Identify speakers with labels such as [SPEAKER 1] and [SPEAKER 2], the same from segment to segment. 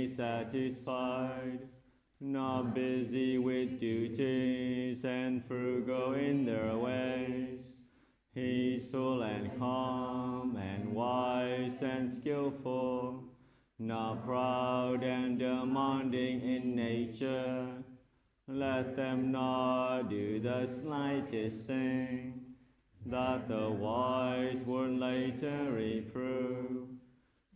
[SPEAKER 1] satisfied, not busy with duties and frugal in their ways, peaceful and calm and wise and skillful, not proud and demanding in nature. Let them not do the slightest thing that the wise would later reprove,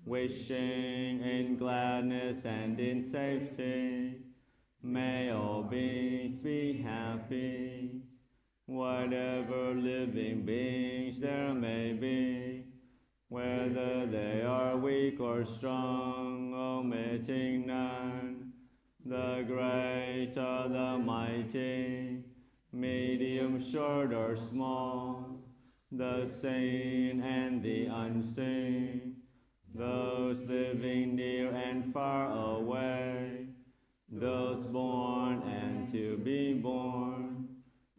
[SPEAKER 1] wishing in gladness and in safety. May all beings be happy. Whatever living beings there may be, whether they are weak or strong, omitting none, the great or the mighty, medium, short, or small, the seen and the unseen, those living near and far away, those born and to be born,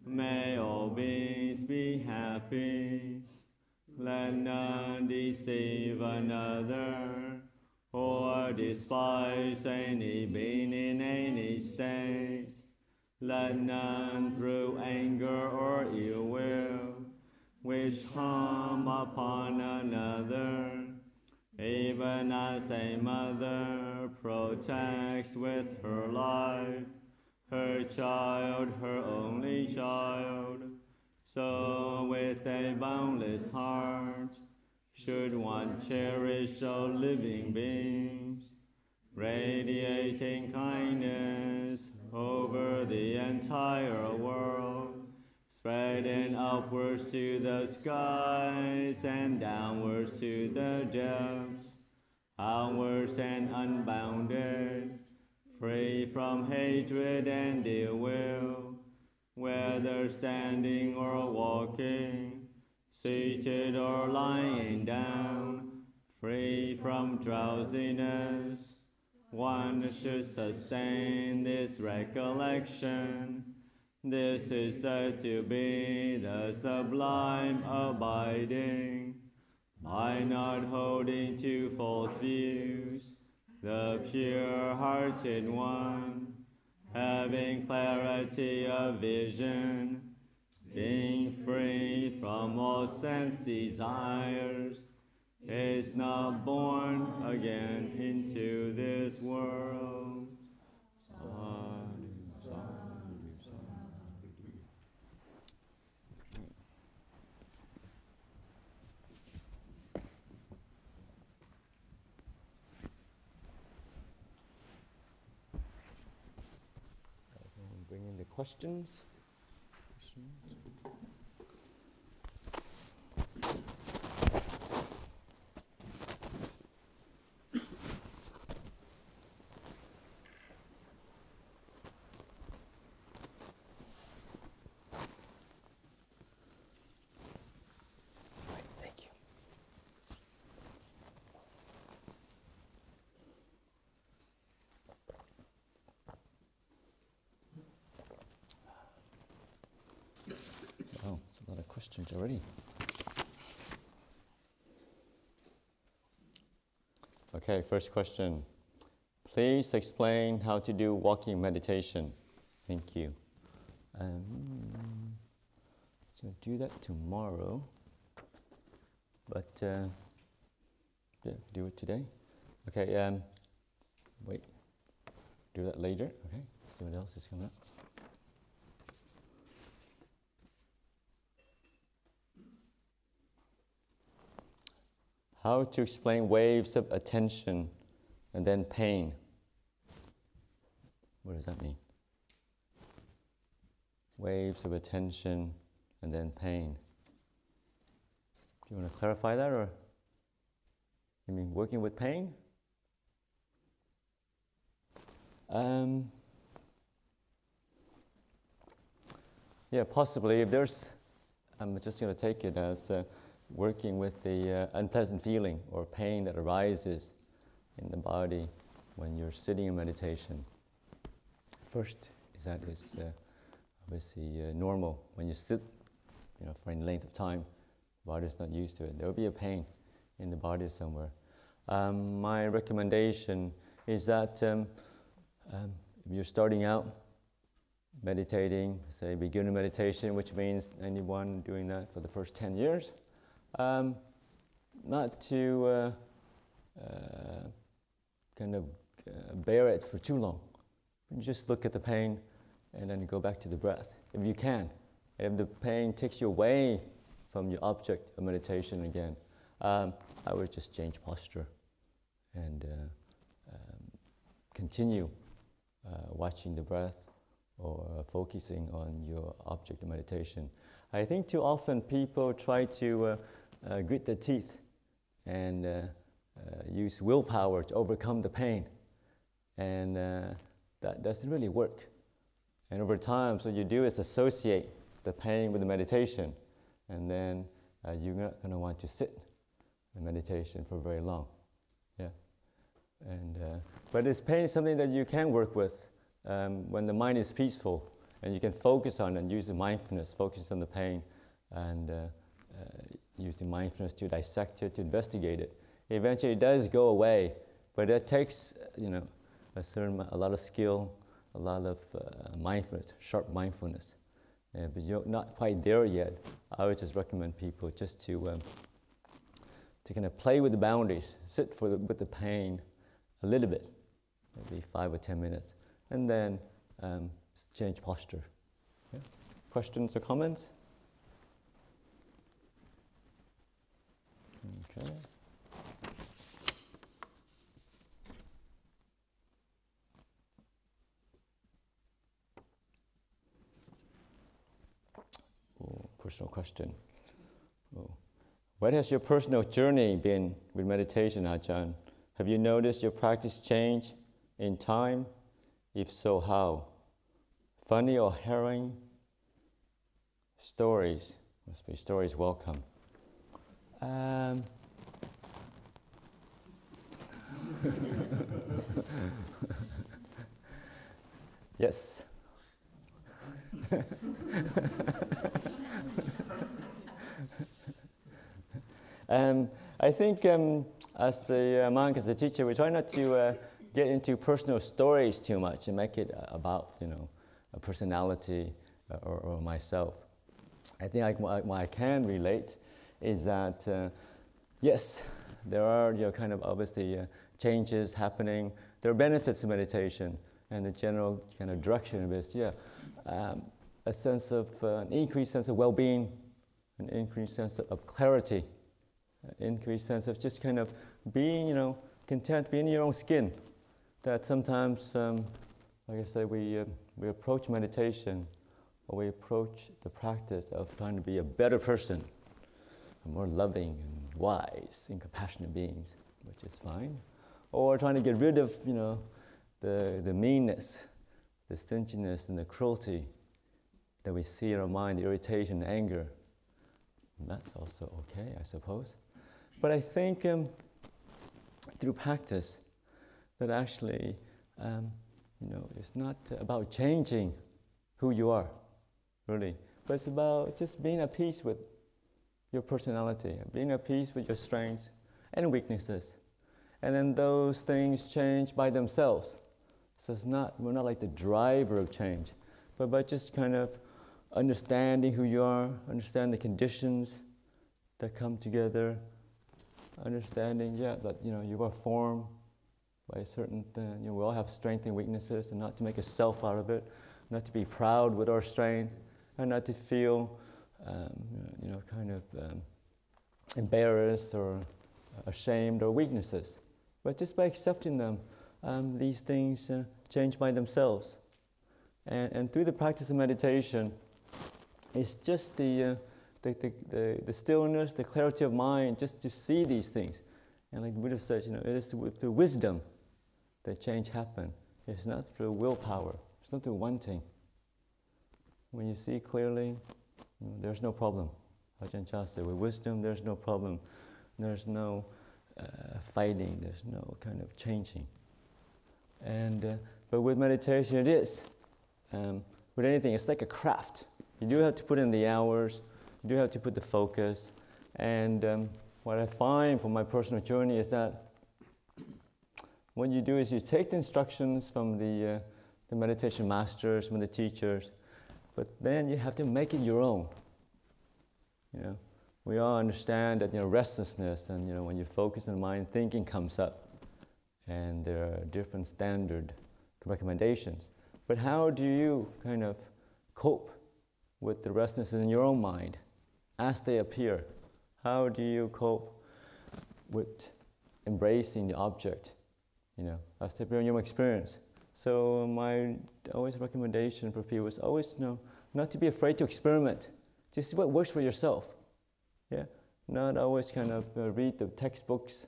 [SPEAKER 1] may all beings be happy. Let none deceive another, or despise any being in any state. Let none through anger or ill will wish harm upon another, even as a mother protects with her life her child, her only child. So with a boundless heart should one cherish all living beings, radiating kindness over the entire world, spreading upwards to the skies and downwards to the depths, outwards and unbounded, free from hatred and ill will, whether standing or walking, seated or lying down, free from drowsiness. One should sustain this recollection. This is said to be the sublime abiding, by not holding to false views, the pure-hearted one, having clarity of vision, being free from all sense desires, is not born again into this world. Bring in the questions. Oh, it's a lot of questions already. Okay, first question. Please explain how to do walking meditation. Thank you. So do that tomorrow, but yeah, do it today. Okay, wait, do that later. Okay, see what else is coming up. How to explain waves of attention and then pain. What does that mean? Waves of attention and then pain. Do you want to clarify that, or you mean working with pain? Yeah, possibly. If there's, I'm just going to take it as working with the unpleasant feeling or pain that arises in the body when you're sitting in meditation. First, that is obviously normal. When you sit, for any length of time, the body's not used to it. There will be a pain in the body somewhere. My recommendation is that if you're starting out meditating, say beginner meditation, which means anyone doing that for the first 10 years, not to bear it for too long. You just look at the pain and then go back to the breath, if you can. If the pain takes you away from your object of meditation again, I would just change posture and continue watching the breath or focusing on your object of meditation. I think too often people try to grit their teeth and use willpower to overcome the pain, and that doesn't really work. And over time, so what you do is associate the pain with the meditation, and then you're not going to want to sit in meditation for very long. Yeah. And but this pain is something that you can work with when the mind is peaceful, and you can focus on and use the mindfulness, focus on the pain, and using mindfulness to dissect it, to investigate it. Eventually, it does go away, but it takes a lot of skill, a lot of mindfulness, sharp mindfulness. But you're not quite there yet. I would just recommend people just to kind of play with the boundaries, sit with the pain a little bit, maybe 5 or 10 minutes, and then change posture. Yeah. Questions or comments? Okay. Personal question. What has your personal journey been with meditation, Ajahn? Have you noticed your practice change in time? If so, how? Funny or harrowing? Stories. Must be stories welcome. Yes. I think as the monk, as a teacher, we try not to get into personal stories too much and make it about, a personality or myself. I think what I can relate is that, yes, there are obviously changes happening. There are benefits to meditation, and the general kind of direction of it is, a sense of, an increased sense of well-being, an increased sense of clarity, an increased sense of just kind of being, content, being in your own skin. That sometimes, like I said, we approach meditation, or we approach the practice of trying to be a better person, a more loving and wise and compassionate beings, which is fine. Or trying to get rid of, the meanness, the stinginess, and the cruelty that we see in our mind, the irritation, the anger. And that's also okay, I suppose. But I think through practice, that actually, it's not about changing who you are, really. But it's about just being at peace with your personality, being at peace with your strengths and weaknesses. And then those things change by themselves. So we're not like the driver of change, but by just kind of understanding who you are, understand the conditions that come together, understanding, that you are formed by a certain thing. We all have strengths and weaknesses, and not to make a self out of it, not to be proud with our strength, and not to feel, embarrassed or ashamed or weaknesses. But just by accepting them, these things change by themselves. And through the practice of meditation, it's just the stillness, the clarity of mind, just to see these things. And like the Buddha says, it is through wisdom that change happens. It's not through willpower. It's not through wanting. When you see clearly, there's no problem. Ajahn Chah said, with wisdom, there's no problem. There's no fighting. There's no kind of changing. And but with meditation, it is. With anything, it's like a craft. You do have to put in the hours. You do have to put the focus. And what I find from my personal journey is that what you do is you take the instructions from the meditation masters, from the teachers, but then you have to make it your own. You know, we all understand that, restlessness and, when you focus on the mind, thinking comes up, and there are different standard recommendations. But how do you kind of cope with the restlessness in your own mind as they appear? How do you cope with embracing the object, as they appear in your experience? So my always recommendation for people is always, not to be afraid to experiment. Just see what works for yourself. Yeah, not always kind of read the textbooks,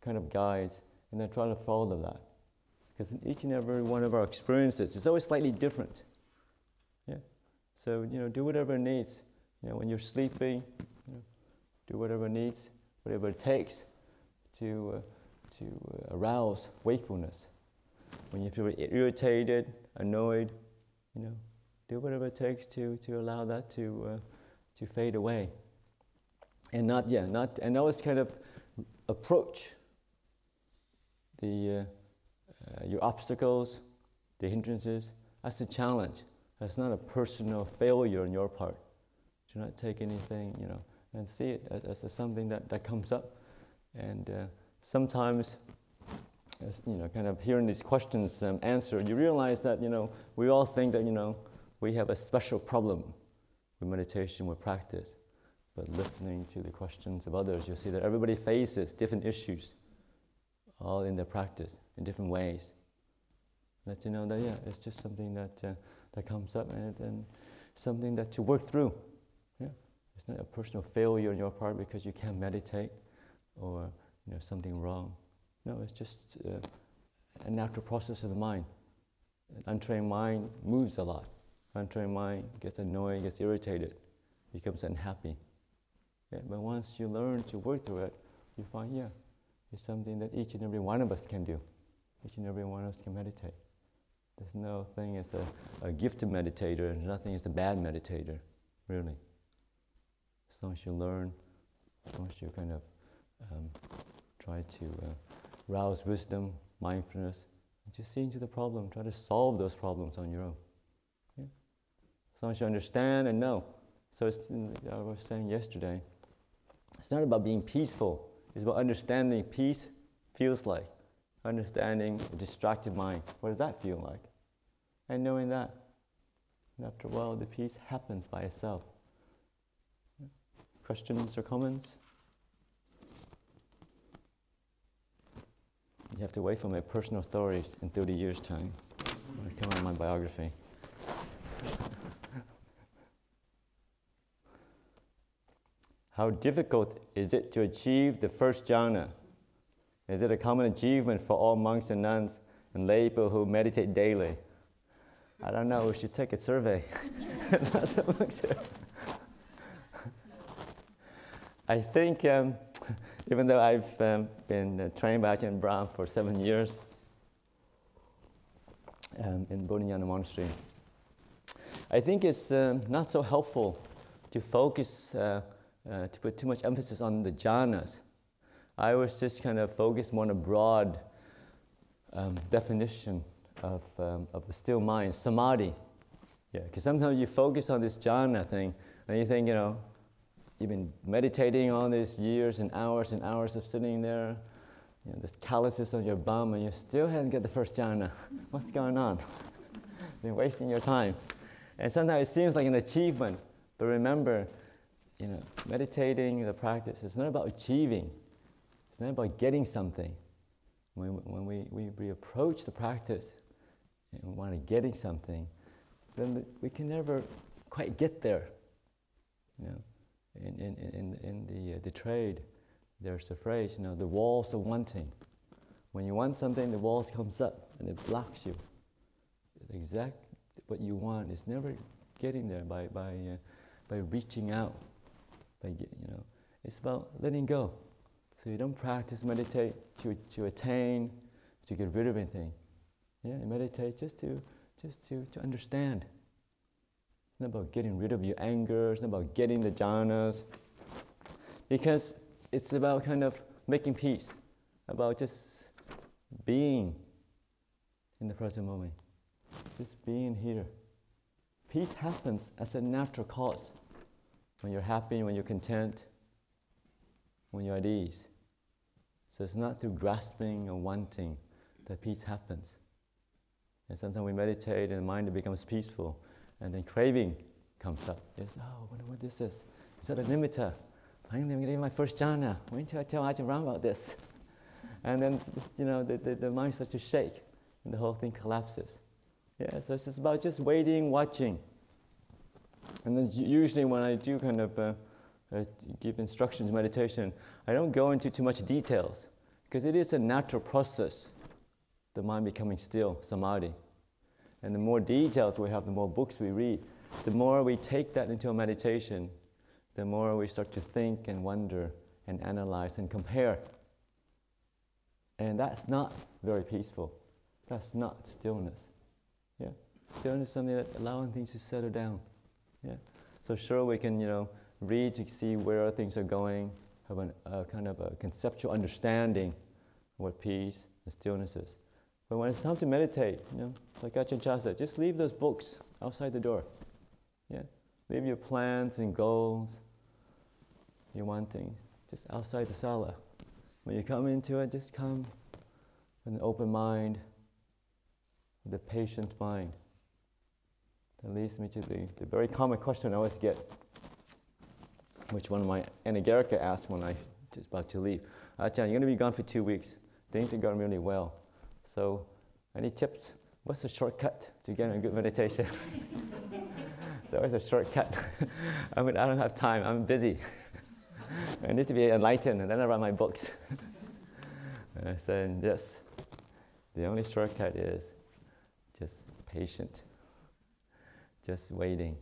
[SPEAKER 1] kind of guides, and then try to follow that. Because in each and every one of our experiences, it's always slightly different. Yeah, so do whatever it needs. When you're sleeping, do whatever it needs, whatever it takes to arouse wakefulness. When you feel irritated, annoyed, do whatever it takes to allow that to fade away. And and always kind of approach your obstacles, the hindrances, as a challenge. That's not a personal failure on your part. Do not take anything, and see it as something that comes up. And sometimes, as, kind of hearing these questions answered, you realize that, we all think that, we have a special problem with meditation, with practice. But listening to the questions of others, you'll see that everybody faces different issues, all in their practice, in different ways. Let you know that, it's just something that comes up and something that to work through. Yeah, it's not a personal failure on your part because you can't meditate or something wrong. No, it's just a natural process of the mind. An untrained mind moves a lot. Untrained mind gets annoyed, gets irritated, becomes unhappy. Yeah, but once you learn to work through it, you find, it's something that each and every one of us can do. Each and every one of us can meditate. There's no thing as a gifted meditator, and nothing as a bad meditator, really. As long as you learn, as long as you kind of try to rouse wisdom, mindfulness, and just see into the problem, try to solve those problems on your own. Yeah? As long as you understand and know. So I was saying yesterday, it's not about being peaceful. It's about understanding peace feels like. Understanding a distracted mind. What does that feel like? And knowing that. And after a while, the peace happens by itself. Questions or comments? You have to wait for my personal stories in 30 years' time. When I come on my biography. How difficult is it to achieve the first jhana? Is it a common achievement for all monks and nuns and lay people who meditate daily? I don't know, we should take a survey. I think, even though I've been trained by Ajahn Brahm for 7 years in Bodhinyana Monastery, I think it's not so helpful to focus, to put too much emphasis on the jhanas. I was just kind of focused more on a broad definition of the still mind, samadhi. Yeah, because sometimes you focus on this jhana thing, and you think, you've been meditating all these years and hours of sitting there, this calluses on your bum, and you still haven't got the first jhana. What's going on? You've been wasting your time. And sometimes it seems like an achievement, but remember, meditating, the practice, it's not about achieving. It's not about getting something. When we approach the practice and we want to getting something, then we can never quite get there. In the trade, there's a phrase, the walls of wanting. When you want something, the walls comes up and it blocks you. Exact what you want is never getting there by reaching out. It's about letting go. So you don't practice meditate to attain, to get rid of anything. Yeah, you meditate just to understand. It's not about getting rid of your anger. It's not about getting the jhanas. Because it's about kind of making peace, about just being in the present moment. Just being here. Peace happens as a natural cause. When you're happy, when you're content, when you're at ease. So it's not through grasping or wanting that peace happens. And sometimes we meditate and the mind becomes peaceful, and then craving comes up. Yes, oh, I wonder what this is. Is that a nimitta? Finally, I'm getting my first jhana. Wait till I tell Ajahn about this. And then, the mind starts to shake, and the whole thing collapses. Yeah, so it's just about just waiting, watching. And then usually when I do kind of give instructions in meditation, I don't go into too much details, because it is a natural process, the mind becoming still, samadhi. And the more details we have, the more books we read, the more we take that into a meditation, the more we start to think and wonder and analyze and compare. And that's not very peaceful. That's not stillness. Yeah, stillness is something that allowing things to settle down. Yeah, so sure we can read to see where things are going, have a kind of a conceptual understanding of what peace and stillness is. But when it's time to meditate, like Ajahn said, just leave those books outside the door. Yeah, leave your plans and goals, your wanting, just outside the sala. When you come into it, just come with an open mind, with a patient mind. That leads me to the very common question I always get, which one of my Anagarika asked when I was about to leave. Ajahn, you're going to be gone for 2 weeks. Things are going really well. So, any tips? What's the shortcut to getting a good meditation? It's always a shortcut. I don't have time. I'm busy. I need to be enlightened, and then I write my books. And I said, yes, the only shortcut is just patient, just waiting.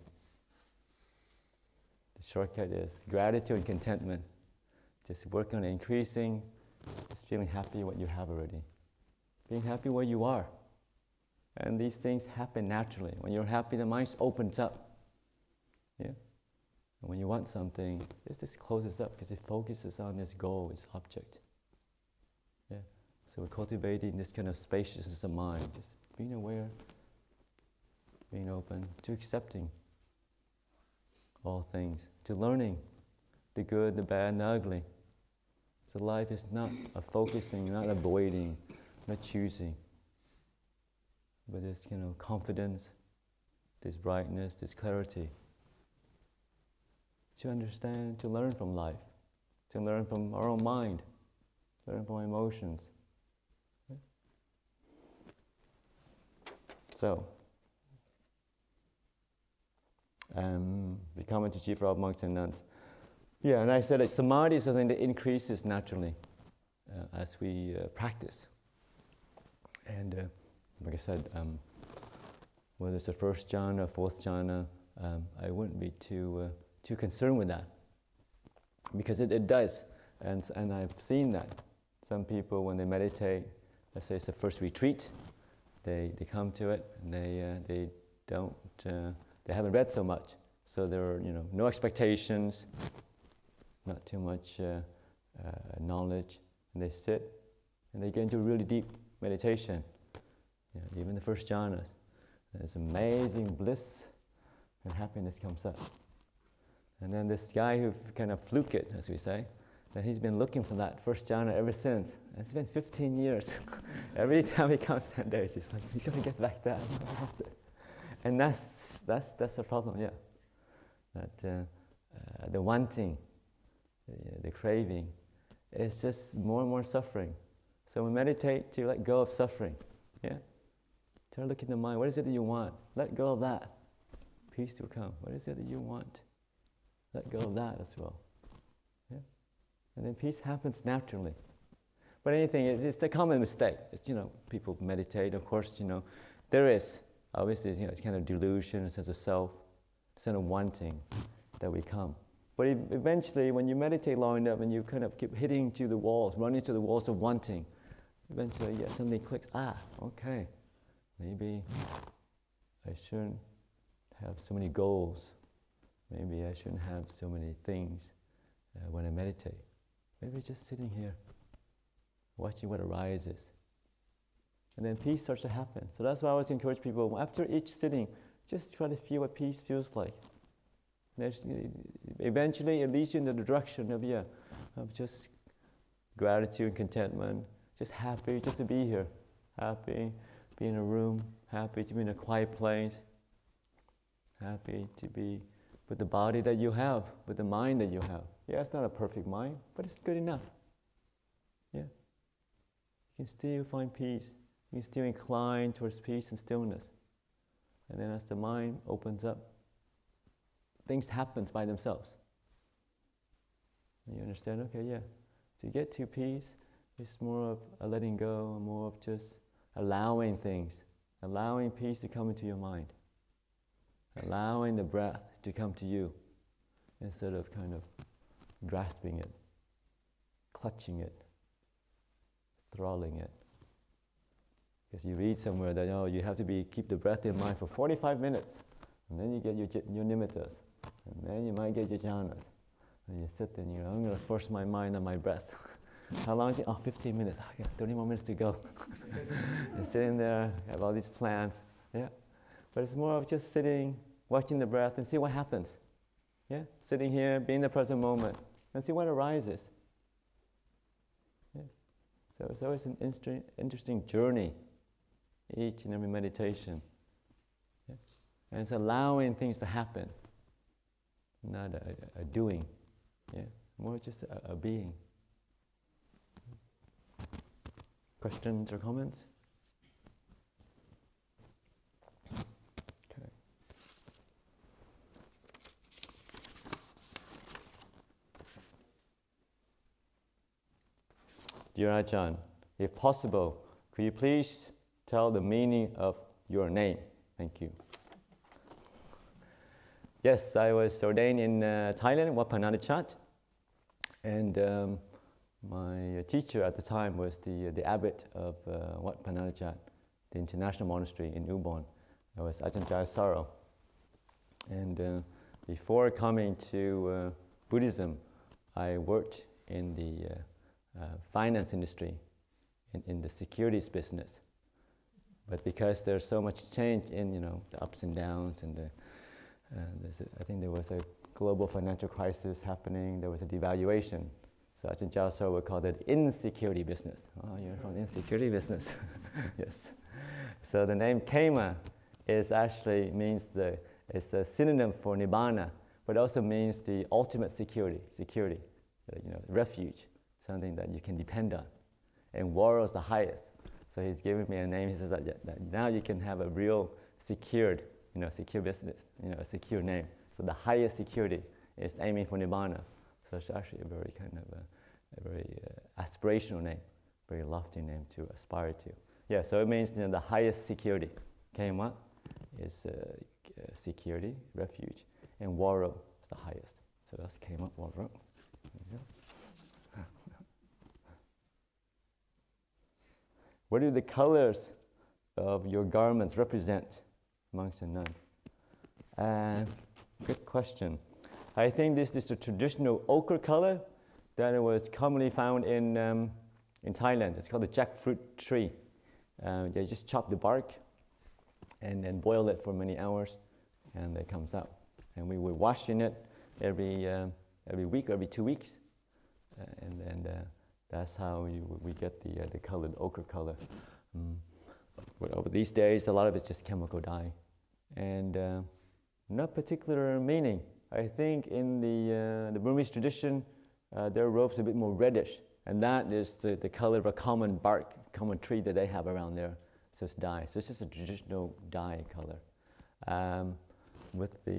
[SPEAKER 1] The shortcut is gratitude and contentment. Just work on increasing, just feeling happy what you have already. Being happy where you are. And these things happen naturally. When you're happy, the mind opens up. Yeah? And when you want something, it just closes up because it focuses on its goal, its object. Yeah? So we're cultivating this kind of spaciousness of mind, just being aware, being open to accepting all things, to learning the good, the bad, and the ugly. So life is not a focusing, not avoiding, not choosing, but this confidence, this brightness, this clarity. To understand, to learn from life, to learn from our own mind, learn from our emotions. Yeah? So, the comment to Chief Rob monks and nuns. Yeah, and I said that samadhi is something that increases naturally as we practice. And like I said, whether it's the first jhana, fourth jhana, I wouldn't be too concerned with that, because it does, and I've seen that. Some people, when they meditate, let's say it's the first retreat, they come to it and they don't they haven't read so much, so there are no expectations, not too much knowledge, and they sit and they get into really deep meditation. Even the first jhanas, there's amazing bliss and happiness comes up. And then this guy who kind of fluked it, as we say, that he's been looking for that first jhana ever since. And it's been 15 years. Every time he comes 10 days, he's like, he's going to get back that. And that's the problem, yeah. That the wanting, the craving, is just more and more suffering. So we meditate to let go of suffering, yeah? Try to look in the mind, what is it that you want? Let go of that. Peace will come. What is it that you want? Let go of that as well. Yeah? And then peace happens naturally. But anything, it's a common mistake. It's, people meditate, of course, there is, obviously, it's kind of delusion, a sense of self, a sense of wanting that we come. But eventually, when you meditate long enough and you kind of keep hitting to the walls, running to the walls of wanting, eventually, something clicks. Okay, maybe I shouldn't have so many goals. Maybe I shouldn't have so many things when I meditate. Maybe just sitting here, watching what arises, and then peace starts to happen. So that's why I always encourage people, after each sitting, just try to feel what peace feels like. Eventually, it leads you in the direction of just gratitude and contentment, just happy just to be here, happy be in a room, happy to be in a quiet place, happy to be with the body that you have, with the mind that you have. Yeah, it's not a perfect mind, but it's good enough. Yeah. You can still find peace. You can still incline towards peace and stillness. And then as the mind opens up, things happen by themselves. And you understand, okay, yeah. To get to peace, it's more of a letting go, more of just allowing things, allowing peace to come into your mind, allowing the breath to come to you instead of kind of grasping it, clutching it, thralling it. Because you read somewhere that you have to keep the breath in mind for 45 minutes, and then you get your nimittas, and then you might get your jhanas. And you sit there and I'm going to force my mind on my breath. How long is it? 15 minutes. I got 30 more minutes to go. You're sitting there, have all these plans. Yeah. But it's more of just sitting, watching the breath, and see what happens. Yeah. Sitting here, be in the present moment, and see what arises. Yeah. So it's always an interesting journey, each and every meditation. Yeah. And it's allowing things to happen, not a doing. Yeah, more just a being. Questions or comments? Okay. Dear Ajahn, if possible, could you please tell the meaning of your name? Thank you. Yes, I was ordained in Thailand, Wat Panadichat, and my teacher at the time was the abbot of Wat Panadichat, the international monastery in Ubon. I was Ajahn. And before coming to Buddhism, I worked in the finance industry, in the securities business. But because there's so much change in the ups and downs and I think there was a global financial crisis happening. There was a devaluation. So Ajahn would call that insecurity business. Oh, you're from the insecurity business. Yes. So the name Khema is a synonym for Nibbana, but also means the ultimate security, refuge, something that you can depend on. And Varo is the highest. So he's giving me a name. He says that now you can have a real secured secure business, a secure name. So the highest security is aiming for Nibbana. So it's actually a very kind of a very aspirational name, very lofty name to aspire to. Yeah, so it means the highest security. Khema is security, refuge, and Varo is the highest. So that's Khema, Varo. What do the colors of your garments represent? Monks and nuns. Good question. I think this is the traditional ochre color that was commonly found in Thailand. It's called the jackfruit tree. They just chop the bark and then boil it for many hours, and it comes out. And we were washing it every week or every 2 weeks, and then that's how we get the colored ochre color. But over these days, a lot of it's just chemical dye, and not particular meaning. I think in the Burmese tradition, their robes are a bit more reddish, and that is the color of a common tree that they have around there. So it's dye. So it's just a traditional dye color. With the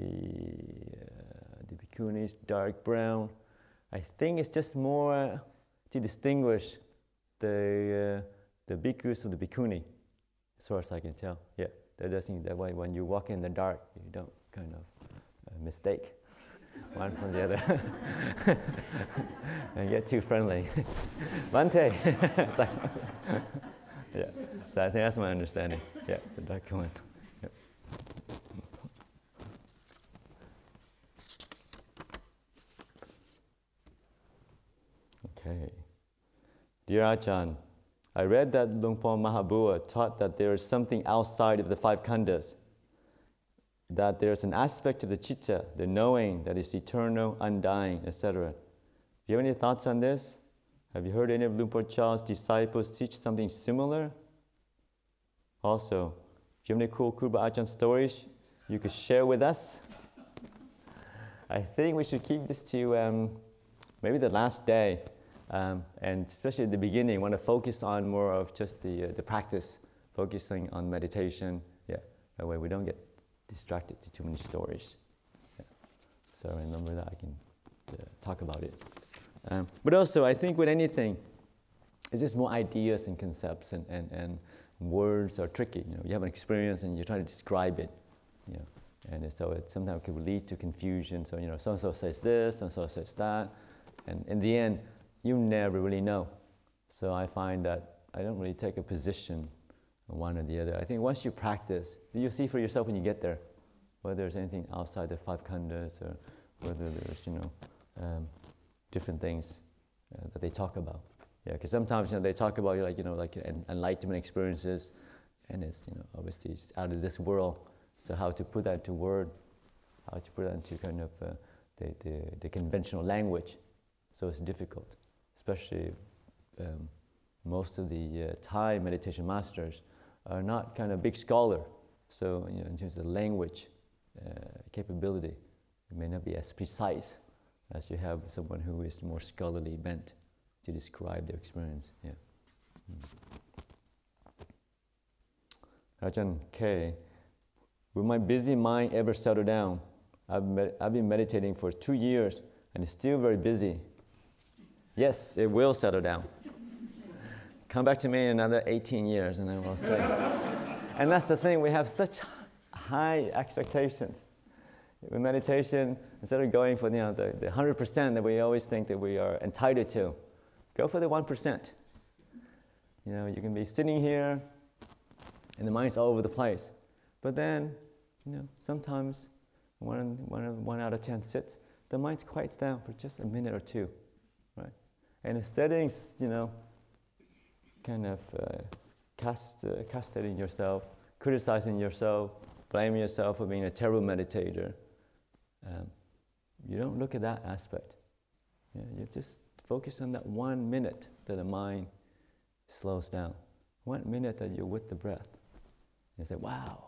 [SPEAKER 1] bhikkhunis, dark brown. I think it's just more to distinguish the bhikkhus from the bhikkhuni, as far as I can tell. Yeah, that way when you walk in the dark, you don't kind of mistake one from the other and get too friendly. Bante! It's like, yeah, so I think that's my understanding. Yeah, the dark one. Yep. Okay. Dear Ajahn, I read that Luangpo Mahabua taught that there is something outside of the five khandhas, that there's an aspect of the citta, the knowing, that is eternal, undying, etc. Do you have any thoughts on this? Have you heard any of Luangpo Cha's disciples teach something similar? Also, do you have any cool Ajahn stories you could share with us? I think we should keep this to maybe the last day, and especially at the beginning, want to focus on more of just the practice, focusing on meditation. Yeah, that way we don't get distracted to too many stories. Yeah. So remember that I can talk about it. But also, I think with anything, it's just more ideas and concepts, and words are tricky. You know, you have an experience and you're trying to describe it. You know, and so it sometimes can lead to confusion. So, you know, so-and-so says this, so-and-so says that. And in the end, you never really know. So I find that I don't really take a position on one or the other. I think once you practice, you'll see for yourself when you get there, whether there's anything outside the five khandhas, or whether there's, you know, different things that they talk about. Yeah, because sometimes, you know, they talk about, like, you know, like enlightenment experiences, and it's, you know, obviously it's out of this world. So how to put that into word, how to put that into kind of the conventional language. So it's difficult, especially most of the Thai meditation masters are not kind of big scholar. So, you know, in terms of language capability, it may not be as precise as you have someone who is more scholarly bent to describe their experience. Yeah. Ajahn K. Will my busy mind ever settle down? I've been meditating for 2 years and it's still very busy. Yes, it will settle down. Come back to me in another 18 years and I will say. And that's the thing, we have such high expectations. With meditation, instead of going for, you know, the 100% that we always think that we are entitled to, go for the 1%. You know, you can be sitting here and the mind's all over the place. But then, you know, sometimes one out of 10 sits, the mind quiets down for just a minute or two, right? And instead of, you know, kind of castigating yourself, criticizing yourself, blaming yourself for being a terrible meditator, you don't look at that aspect. You just focus on that 1 minute that the mind slows down. 1 minute that you're with the breath. And you say, wow,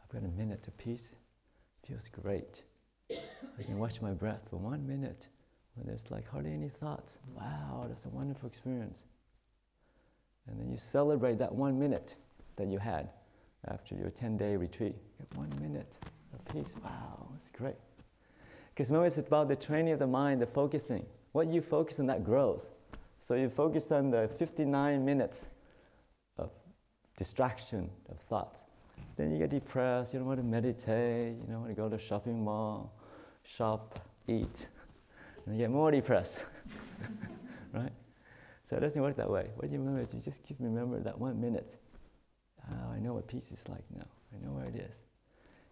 [SPEAKER 1] I've got a minute of peace. Feels great. I can watch my breath for 1 minute when there's like hardly any thoughts. Wow, that's a wonderful experience. And then you celebrate that 1 minute that you had after your 10-day retreat. You get 1 minute of peace. Wow, that's great. Because remember, it's about the training of the mind, the focusing. What you focus on, that grows. So you focus on the 59 minutes of distraction, of thoughts. Then you get depressed, you don't want to meditate, you don't want to go to the shopping mall, shop, eat, and you get more depressed, right? So it doesn't work that way. What you remember is you just remember that 1 minute. Oh, I know what peace is like now. I know where it is.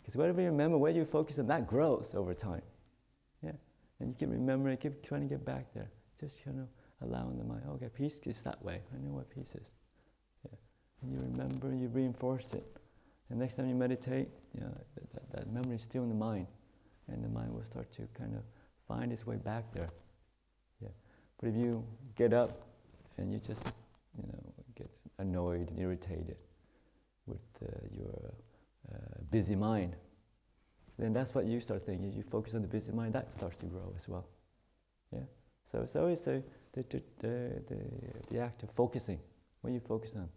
[SPEAKER 1] Because whatever you remember, where you focus on, that grows over time. Yeah, and you keep remembering, keep trying to get back there. Just, you know, allowing the mind, okay, peace is that way. I know what peace is. Yeah, and you remember, you reinforce it. And next time you meditate, you know, that memory is still in the mind, and the mind will start to kind of find its way back there. Yeah. But if you get up and you just, you know, get annoyed and irritated with your busy mind, then that's what you start thinking. You focus on the busy mind, that starts to grow as well. Yeah. So it's always the act of focusing. What you focus on.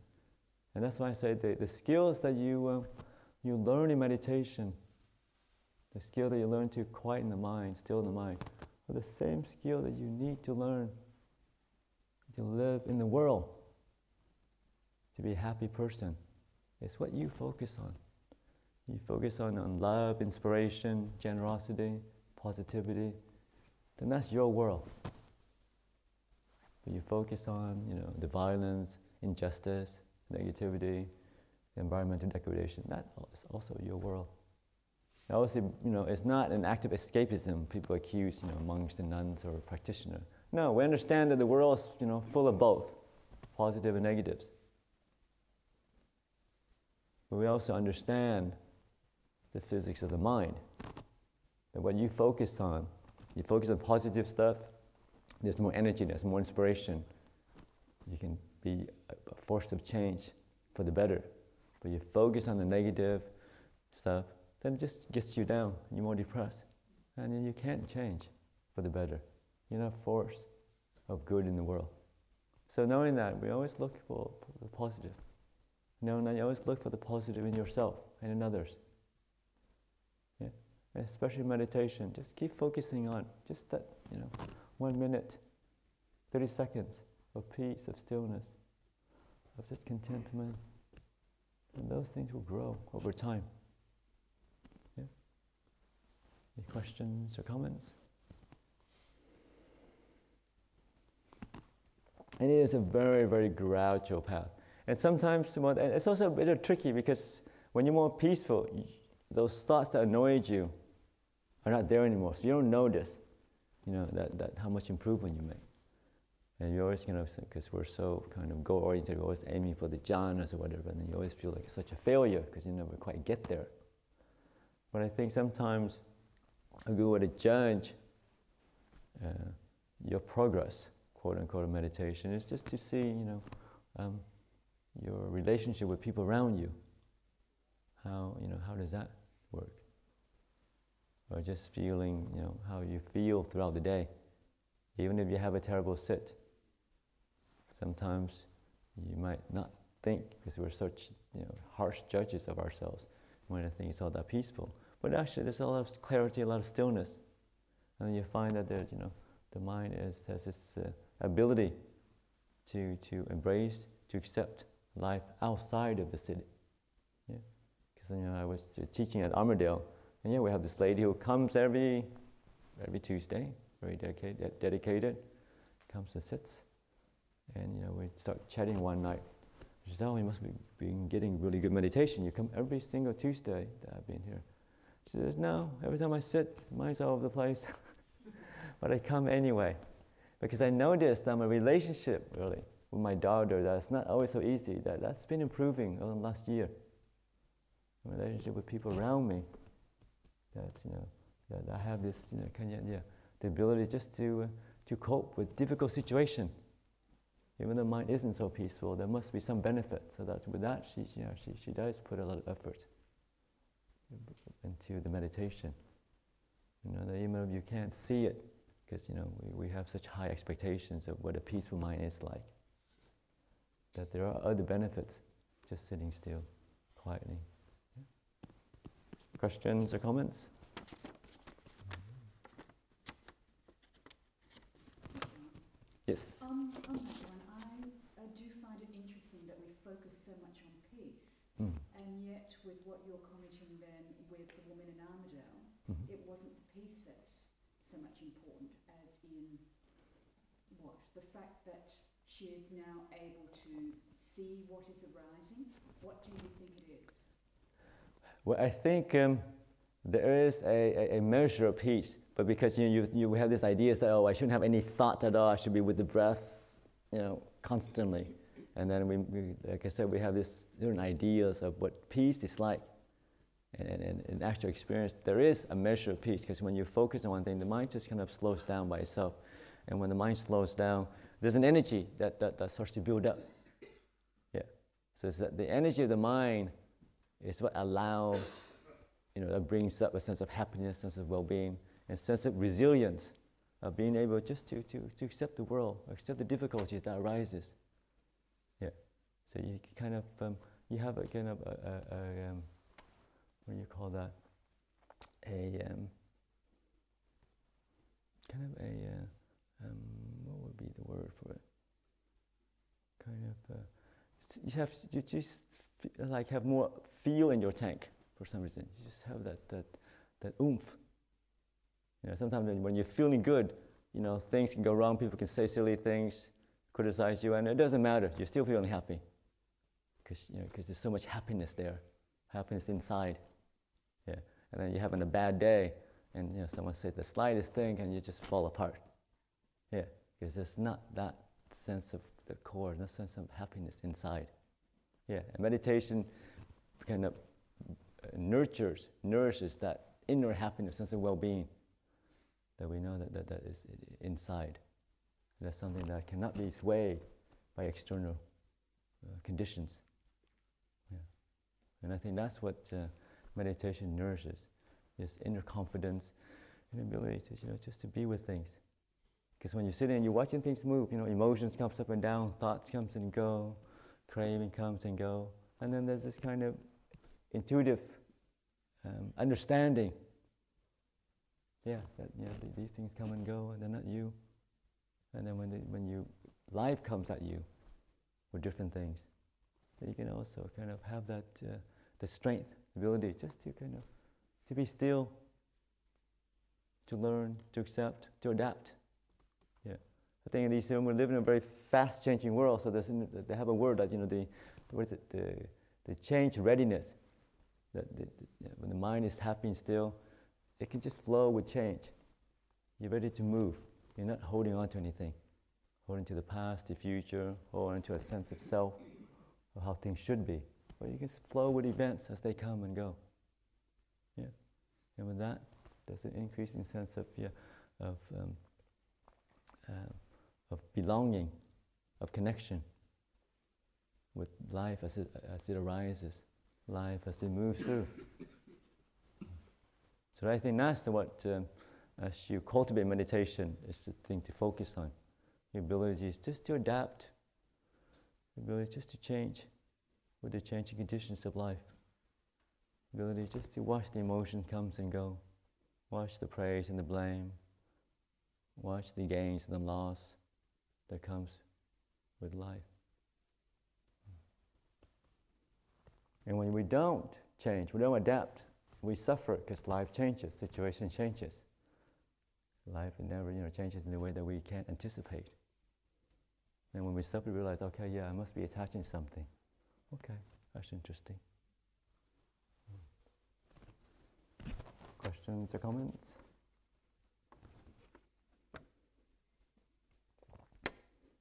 [SPEAKER 1] And that's why I say the skills that you learn in meditation, the skill that you learn to quieten the mind, still the mind, are the same skill that you need to learn to live in the world, to be a happy person. It's what you focus on. You focus on love, inspiration, generosity, positivity, then that's your world. But you focus on, you know, the violence, injustice, negativity, environmental degradation, that is also your world. Now, obviously, you know, it's not an act of escapism. People accuse, you know, monks and nuns or practitioners. No, we understand that the world is, you know, full of both positive and negatives. But we also understand the physics of the mind. That what you focus on positive stuff, there's more energy, there's more inspiration. You can be a force of change for the better. But you focus on the negative stuff, then it just gets you down, you're more depressed. And then you can't change for the better. You're not a force of good in the world. So knowing that, we always look for the positive. Knowing that, you always look for the positive in yourself and in others. Yeah? And especially meditation, just keep focusing on just that, 1 minute, 30 seconds of peace, of stillness, of just contentment. And those things will grow over time. Yeah? Any questions or comments? And it is a very, very gradual path. And sometimes, it's also a bit tricky because when you're more peaceful, those thoughts that annoyed you are not there anymore. So you don't notice, that how much improvement you make. And you always, because we're so kind of goal-oriented, we're always aiming for the jhanas or whatever, and then you always feel like such a failure because you never quite get there. But I think sometimes a good way to judge your progress, quote-unquote, meditation, is just to see, your relationship with people around you. How does that work? Or just feeling, how you feel throughout the day. Even if you have a terrible sit, sometimes you might not think, because we're such harsh judges of ourselves, we might think it's all that peaceful. But actually there's a lot of clarity, a lot of stillness. And then you find that there's, the mind has this ability to embrace, to accept life outside of the city. Yeah? Because I was teaching at Armadale, and we have this lady who comes every Tuesday, very dedicated, comes and sits. And we start chatting one night. She says, "Oh, you must be getting really good meditation. You come every single Tuesday that I've been here." She says, "No, every time I sit, mind's all over the place." But I come anyway. Because I noticed that my relationship, really, with my daughter, that's not always so easy. That's been improving over the last year. My relationship with people around me. That I have this, the ability just to cope with difficult situation. Even though mind isn't so peaceful, there must be some benefit. So that with that, she does put a lot of effort into the meditation. That even if you can't see it, because we have such high expectations of what a peaceful mind is like, that there are other benefits just sitting still, quietly. Yeah. Questions or comments? Yes.
[SPEAKER 2] On that one, I do find it interesting that we focus so much on peace, and yet with what you're commenting then with the woman in Armadale, it wasn't the peace that's so much important as in the fact that she is now able to see what is arising. What do you think it is?
[SPEAKER 1] Well, I think there is a measure of peace, but because you have this idea that, I shouldn't have any thought at all, I should be with the breath, constantly. And then we like I said, we have this certain ideas of what peace is like. And in actual experience, there is a measure of peace, because when you focus on one thing, the mind just kind of slows down by itself. And when the mind slows down, there's an energy that starts to build up. Yeah. So it's that the energy of the mind is what allows, that brings up a sense of happiness, sense of well-being, and sense of resilience, of being able just to accept the world, accept the difficulties that arises. Yeah. So you kind of, you have a kind of what do you call that? What would be the word for it? You just like have more feel in your tank for some reason. You just have that oomph. Sometimes when you're feeling good, things can go wrong. People can say silly things, criticize you, and it doesn't matter. You're still feeling happy because there's so much happiness there, happiness inside. Yeah, and then you're having a bad day, and someone says the slightest thing, and you just fall apart. Yeah, because there's not that sense of the core, no sense of happiness inside. Yeah, and meditation kind of nourishes that inner happiness, sense of well-being that we know that is inside. That's something that cannot be swayed by external conditions. Yeah. And I think that's what meditation nourishes, this inner confidence and ability to, just to be with things. Because when you're sitting and you're watching things move, emotions comes up and down, thoughts comes and go, craving comes and go, and then there's this kind of intuitive understanding. Yeah, that these things come and go, and they're not you. And then when life comes at you with different things, that you can also kind of have that the strength, ability, just to kind of to be still, to learn, to accept, to adapt. Yeah, I think in these we live in a very fast-changing world. So they have a word that the change readiness. That when the mind is happy and still, it can just flow with change. You're ready to move. You're not holding on to anything, holding to the past, the future, or into a sense of self, or how things should be. But you can flow with events as they come and go. Yeah, and with that, there's an increasing sense of belonging, of connection with life as it arises, life as it moves through. So I think that's what, as you cultivate meditation, is the thing to focus on. The ability is just to adapt, the ability just to change with the changing conditions of life. The ability just to watch the emotion comes and go, watch the praise and the blame, watch the gains and the loss that comes with life. And when we don't change, we don't adapt, we suffer because life changes, situation changes. Life never, changes in the way that we can't anticipate. And when we suffer, we realize, okay, yeah, I must be attaching something. Okay, that's interesting. Questions or comments?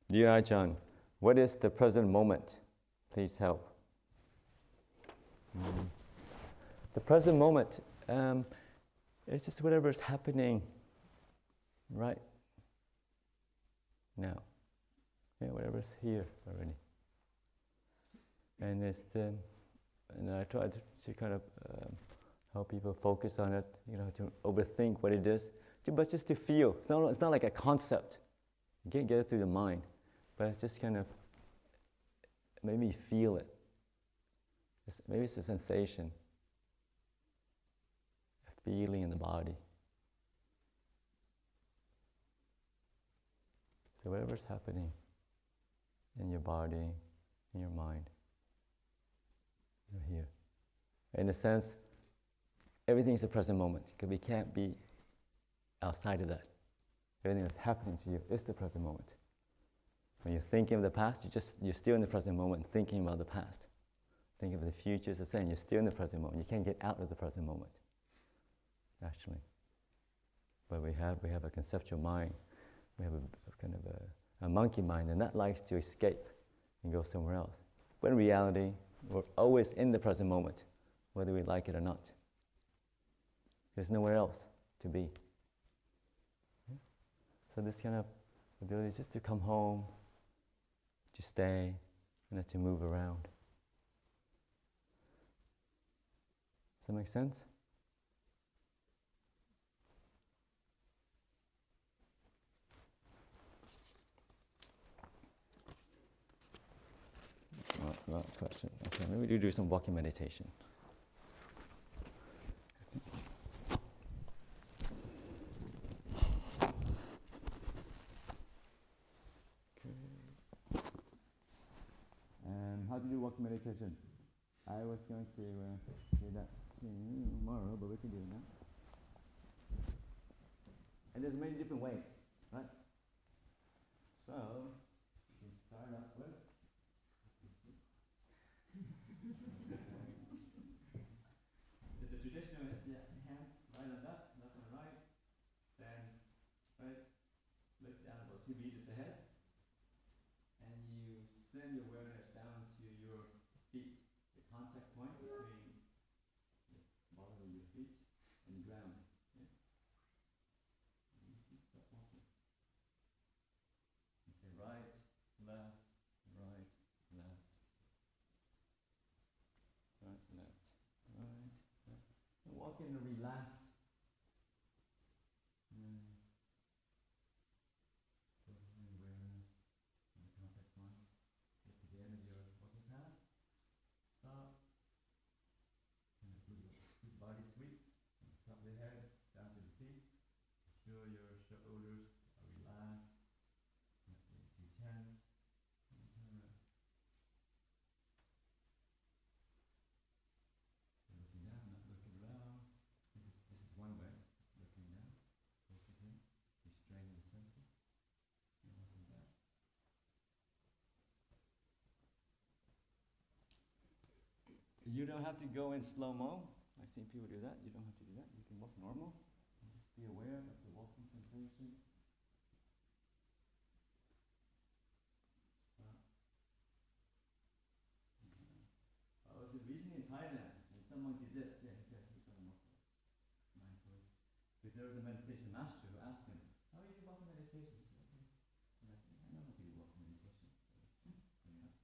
[SPEAKER 1] Dear Ajahn, what is the present moment? Please help. The present moment, it's just whatever is happening right now. Yeah, whatever's here already. And and I try to kind of help people focus on it, to overthink what it is, but just to feel. It's not like a concept. You can't get it through the mind, but it's just kind of maybe feel it. Maybe it's a sensation, a feeling in the body. So whatever's happening in your body, in your mind, you're here. In a sense, everything is the present moment, because we can't be outside of that. Everything that's happening to you is the present moment. When you're thinking of the past, you're still in the present moment, thinking about the past. Thinking of the future, it's the same. You're still in the present moment. You can't get out of the present moment, actually. But we have a conceptual mind. We have a kind of a monkey mind, and that likes to escape and go somewhere else. But in reality, we're always in the present moment, whether we like it or not. There's nowhere else to be. Yeah? So this kind of ability is just to come home, to stay, and not to move around. Does that make sense? Not a question. Okay, maybe we do some walking meditation. Okay. And how do you do walking meditation? I was going to do that tomorrow, but we can do it now. And there's many different ways, right? So, you can start off with the traditional is the hands right on left on right, then right, look down about 2 meters ahead, and you walk in and relax. So awareness and the contact point. Get to the end of your walking path. Stop. And a good body sweep. From the top of the head down to the feet. Sure your shoulders are relaxed. Not being too tense. And turn around. So looking down, not looking around. This is one way. Just looking down, focusing, restraining the senses. And looking back. You don't have to go in slow-mo. I've seen people do that. You don't have to do that. You can walk normal. Just be aware of the walking sensation. I was recently in Thailand, and someone did this. Yeah, he's going to walk mindfully. Because there was a meditation master who asked him, "How do you walk meditation?" He said, "Okay." And I said, "I know how to do walk meditation." So, bring it up.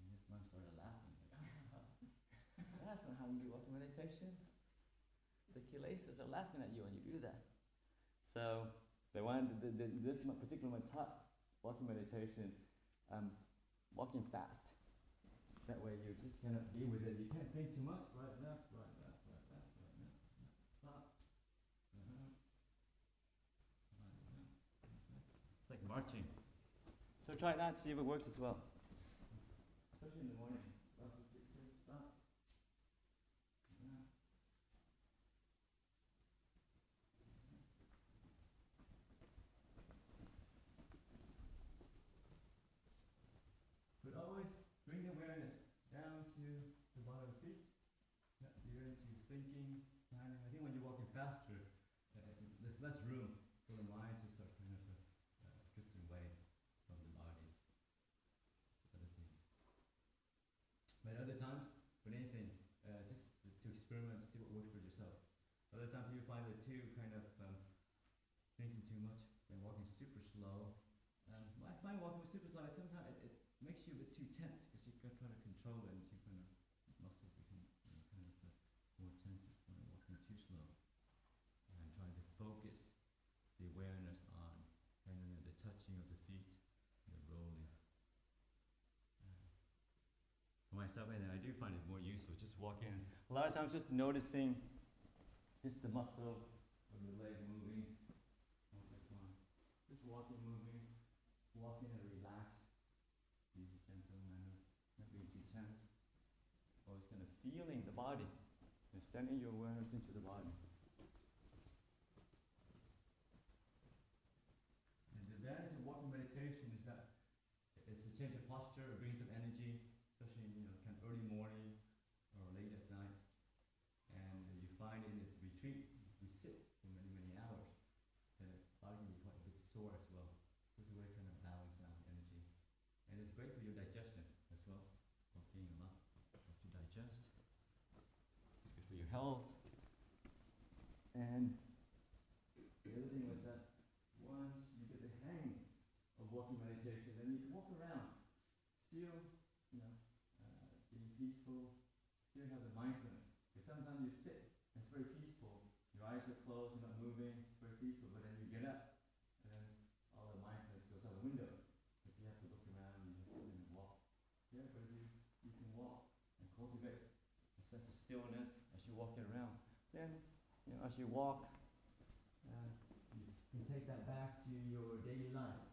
[SPEAKER 1] And this monk started laughing. Like, that's not how you do walking meditation. The kilesas are laughing at you when you do that. So they wanted this particular one taught walking meditation, walking fast. That way you just cannot be with it. You can't think too much. Right, left, right, left, right, left, right, left. Stop. It's like marching. So try that, see if it works as well. Especially in the morning. Stop. But always bring the awareness down to the bottom of the feet. You're into thinking, planning. I think when you're walking faster, there's less room for the mind to start kind of drifting away from the body to other things. But other times, with anything, just to experiment, to see what works for yourself. Other times you find that too, kind of thinking too much and walking super slow. I find walking super slow, sometimes it makes you a bit too tense because you're trying to control it and you kind of muscles become kind of more tense when you're walking too slow. And I'm trying to focus the awareness on kind of the touching of the feet, the rolling. For myself, and I do find it more useful just walking. A lot of times, just noticing just the muscle of the leg moving. Just walking, moving, walking in a relaxed, easy, gentle manner, not being too tense. Always kind of feeling the body. You're sending your awareness into the body. And the advantage of walking meditation is that it's a change of posture, it brings some energy, especially kind of early morning or late at night. And you find in the retreat, we sit for many, many hours. The body can be quite a bit sore as well. So it's a way to kind of balance out energy. And it's great for your digestion as well. Walking a lot helps you digest. It's good for your health. And the other thing was that once you get the hang of walking meditation, then you can walk around, still, being peaceful, still have the mindfulness. Because sometimes you sit, and it's very peaceful. Your eyes are closed, you're not moving, very peaceful, but then you get up, and then all the mindfulness goes out the window. Because you have to look around, you have to walk. Yeah, but you can walk and cultivate a sense of stillness as you're walking around. Then, as you walk, you can take that back to your daily life.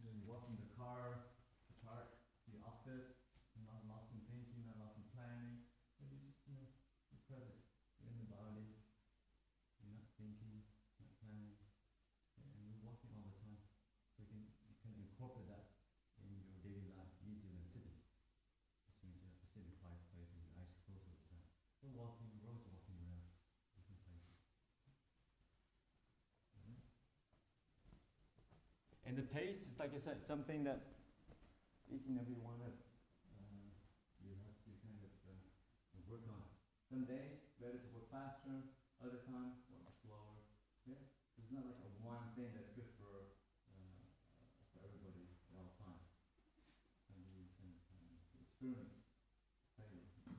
[SPEAKER 1] You walk in the car, the park, the office, you're not lost in thinking, not lost in planning, but you just, you're present, you're in the body. You're not thinking, not planning, and you're walking all the time. So you can incorporate that in your daily life easier than sitting. Which means you have to sit in a quiet place with your eyes closed all the time. We're always walking around different places. And the pace is, like I said, something that each and every one of you have to kind of work on. Some days, better to work faster. Other time, work slower. Yeah, there's not like a one thing that's good for everybody at all time. And you can experiment, play with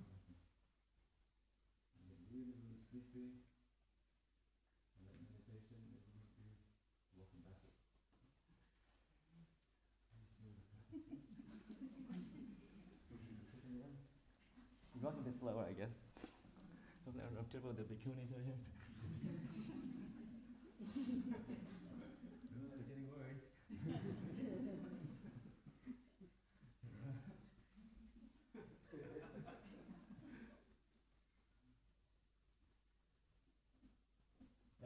[SPEAKER 1] be meditation, it would be walking backwards. You're walking a bit slower, I guess. I'm triple the bikinis are here. Oh, they're getting worried.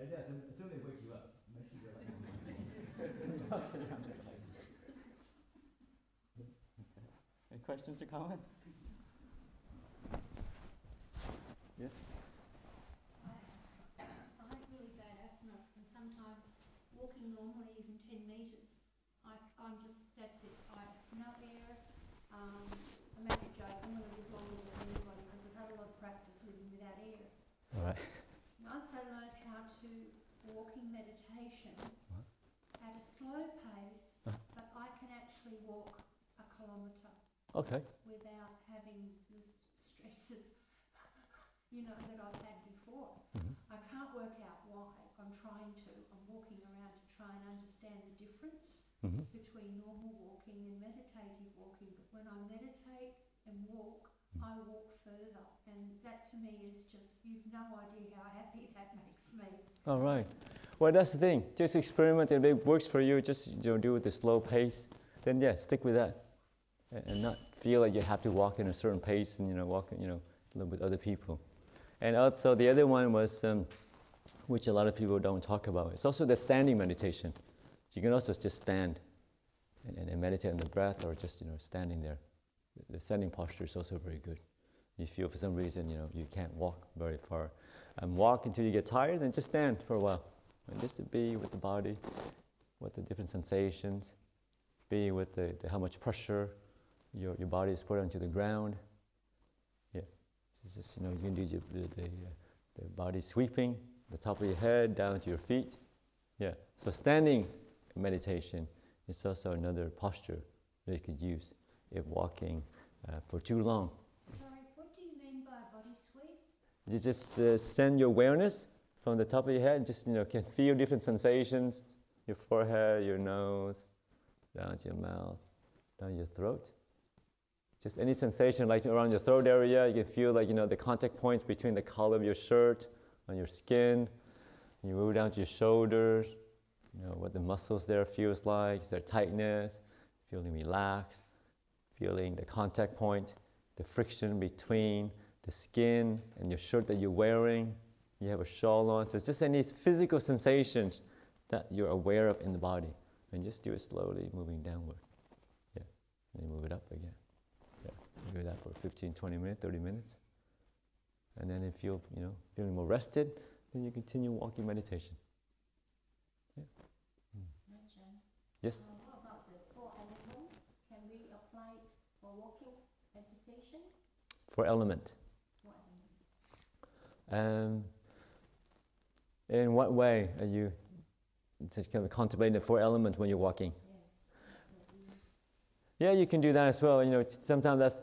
[SPEAKER 1] Yes, as soon as they wake you up, make sure you're like Any questions or comments? Yes?
[SPEAKER 3] I have really bad asthma, and sometimes walking normally, even 10 metres, I'm just, that's it. I have no air. I make a joke, I'm going to live longer than anybody because I've had a lot of practice living without air.
[SPEAKER 1] All right.
[SPEAKER 3] Once I learned how to walking meditation at a slow pace, but I can actually walk a kilometre without having the stress of, that I've had before. I can't work out why. I'm trying to. I'm walking around to try and understand the difference between normal walking and meditative walking. But when I meditate and walk, I walk further, and that to me is just, you've no idea how happy that makes me.
[SPEAKER 1] All right. Well, that's the thing. Just experiment. If it works for you, just do it with a slow pace. Then stick with that, and not feel like you have to walk in a certain pace and walk a little with other people. And also the other one was, which a lot of people don't talk about. It's also the standing meditation. You can also just stand and meditate on the breath, or just standing there. The standing posture is also very good. You feel for some reason you can't walk very far, walk until you get tired, and just stand for a while, and just to be with the body, with the different sensations, be with the how much pressure your body is put onto the ground. Yeah, so just you can do the body sweeping, the top of your head down to your feet. Yeah, so standing meditation is also another posture that you could use if walking for too long.
[SPEAKER 3] Sorry, what do you mean by body sweep?
[SPEAKER 1] You just send your awareness from the top of your head, and just can feel different sensations, your forehead, your nose, down to your mouth, down your throat. Just any sensation like around your throat area. You can feel like the contact points between the collar of your shirt on your skin. You move down to your shoulders. What the muscles there feels like. Is there tightness? Feeling relaxed. Feeling the contact point, the friction between the skin and your shirt that you're wearing. You have a shawl on. So it's just any physical sensations that you're aware of in the body. And just do it slowly, moving downward. Yeah. And then move it up again. Yeah. Do that for 15, 20 minutes, 30 minutes. And then if you're feeling more rested, then you continue walking meditation. Yeah.
[SPEAKER 3] Ajahn.
[SPEAKER 1] Yes?
[SPEAKER 3] What about the 4 elements? Can we apply it for walking meditation?
[SPEAKER 1] 4 element.
[SPEAKER 3] What elements?
[SPEAKER 1] In what way are you just kind of contemplating the 4 elements when you're walking?
[SPEAKER 3] Yes.
[SPEAKER 1] Yeah, you can do that as well. Sometimes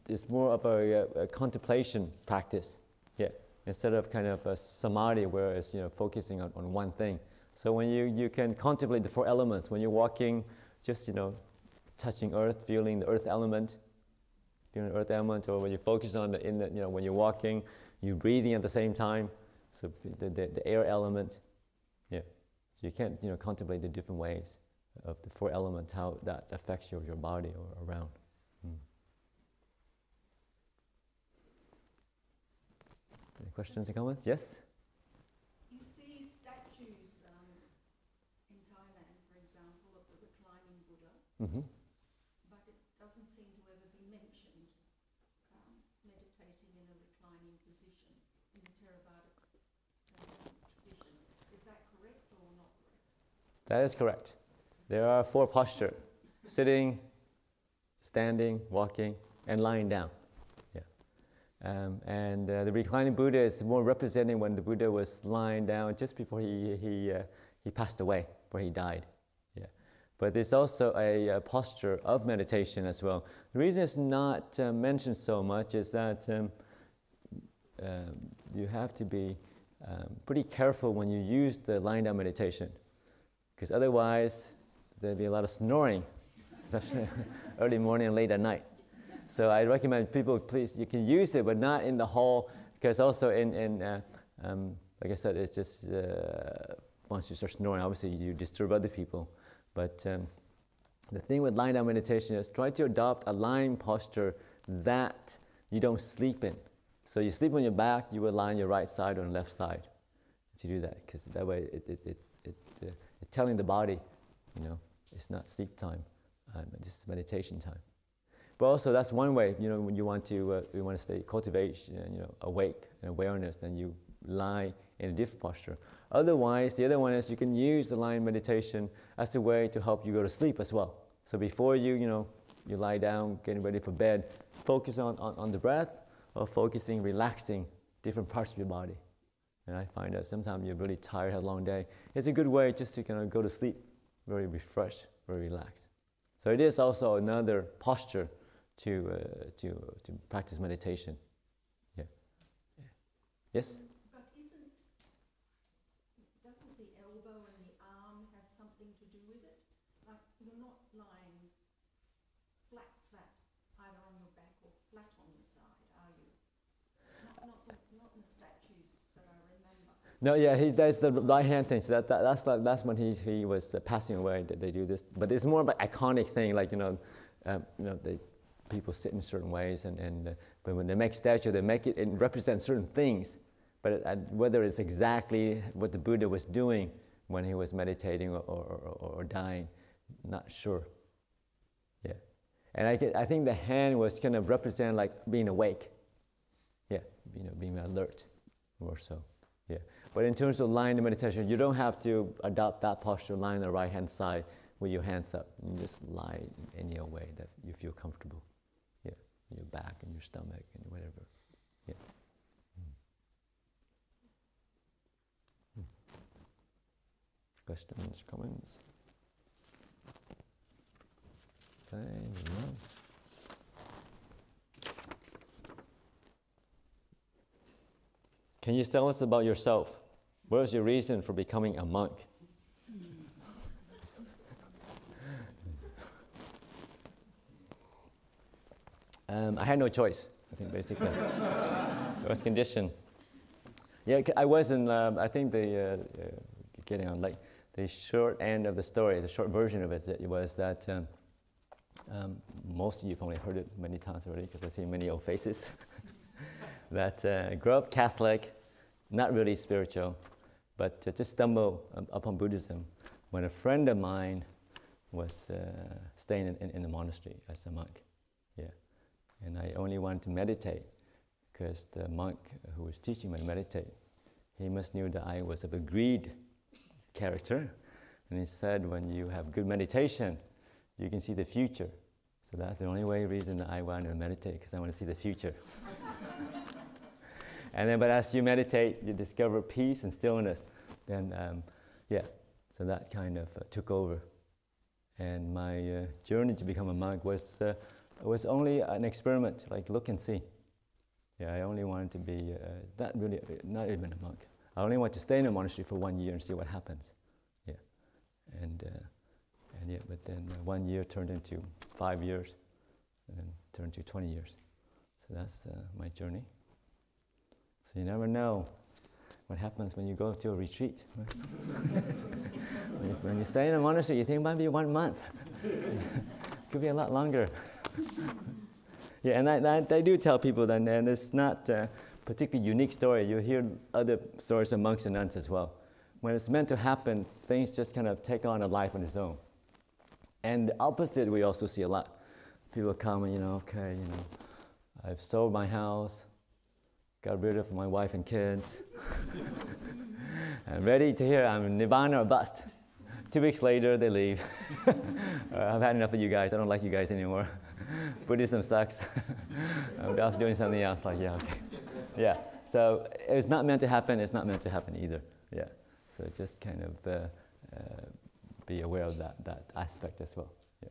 [SPEAKER 1] it's more of a contemplation practice. Yeah, instead of kind of a samadhi where it's focusing on one thing. So when you can contemplate the 4 elements when you're walking, just touching earth, feeling the earth element, or when you focus on when you're walking, you're breathing at the same time. So the air element. Yeah, so you can contemplate the different ways of the 4 elements, how that affects your body or around. Any questions or comments? Yes?
[SPEAKER 2] You see statues in Thailand, for example, of the reclining Buddha, but it doesn't seem to ever be mentioned, meditating in a reclining position in the Theravada tradition. Is that correct or not correct?
[SPEAKER 1] That is correct. There are 4 postures: sitting, standing, walking, and lying down. Yeah. And the reclining Buddha is more representing when the Buddha was lying down just before he passed away, before he died. Yeah. But there's also a posture of meditation as well. The reason it's not mentioned so much is that you have to be pretty careful when you use the lying down meditation, because otherwise there'll be a lot of snoring, especially early morning and late at night. So I recommend people, please, you can use it, but not in the hall, because also like I said, it's just once you start snoring, obviously you disturb other people. But the thing with lying down meditation is try to adopt a lying posture that you don't sleep in. So you sleep on your back, you will lie on your right side or on the left side to do that, because that way it's telling the body, it's not sleep time, just meditation time. But also that's one way, when you want to cultivate, awake and awareness, then you lie in a different posture. Otherwise, the other one is you can use the lying meditation as a way to help you go to sleep as well. So before you lie down, getting ready for bed, focus on the breath, or focusing, relaxing different parts of your body. And I find that sometimes you're really tired, had a long day. It's a good way just to kind of go to sleep, very refreshed, very relaxed. So it is also another posture to practice meditation. Yeah. Yes?
[SPEAKER 4] But doesn't the elbow and the arm have something to do with it? Like, you're not lying flat, either on your back or flat on your side, are you? Not in the statues that I remember.
[SPEAKER 1] No, yeah, that's the right hand thing. So that's when he was passing away that they do this. But it's more of an iconic thing, like people sit in certain ways, but when they make statue, they make it represent certain things. But whether it's exactly what the Buddha was doing when he was meditating or dying, not sure. Yeah, and I think the hand was kind of represent like being awake. Yeah, being alert, more so. Yeah, but in terms of lying in meditation, you don't have to adopt that posture, lying on the right hand side with your hands up. You just lie in any way that you feel comfortable. Yeah, your back and your stomach and whatever. Yeah. Questions, comments? Okay, Can you tell us about yourself? What was your reason for becoming a monk? I had no choice, I think, basically. I was conditioned. Yeah, I wasn't, I think getting on, like, the short end of the story, the short version of it was that most of you probably heard it many times already, because I see many old faces, that I grew up Catholic, not really spiritual, but just stumbled upon Buddhism when a friend of mine was staying in the monastery as a monk. Yeah, and I only wanted to meditate because the monk who was teaching me to meditate, he must knew that I was of a greed character, and he said, when you have good meditation, you can see the future. So that's the only reason that I want to meditate, because I want to see the future. And then, but as you meditate, you discover peace and stillness. Then, so that kind of took over. And my journey to become a monk was only an experiment, like look and see. Yeah, I only wanted to be not even a monk. I only want to stay in a monastery for 1 year and see what happens. Yeah, but then 1 year turned into 5 years, and then turned to 20 years. So that's my journey. So you never know what happens when you go to a retreat. When you stay in a monastery, you think it might be 1 month. Could be a lot longer. Yeah, and I do tell people that, and it's not a particularly unique story. You hear other stories of monks and nuns as well. When it's meant to happen, things just kind of take on a life on its own. And the opposite we also see a lot. People come and, I've sold my house, got rid of my wife and kids. I'm ready to hear I'm nirvana or bust. 2 weeks later, they leave. I've had enough of you guys. I don't like you guys anymore. Buddhism sucks. I'm off doing something else. Like, yeah, okay. Yeah, so it's not meant to happen. It's not meant to happen either. Yeah, so just kind of be aware of that aspect as well. Yeah.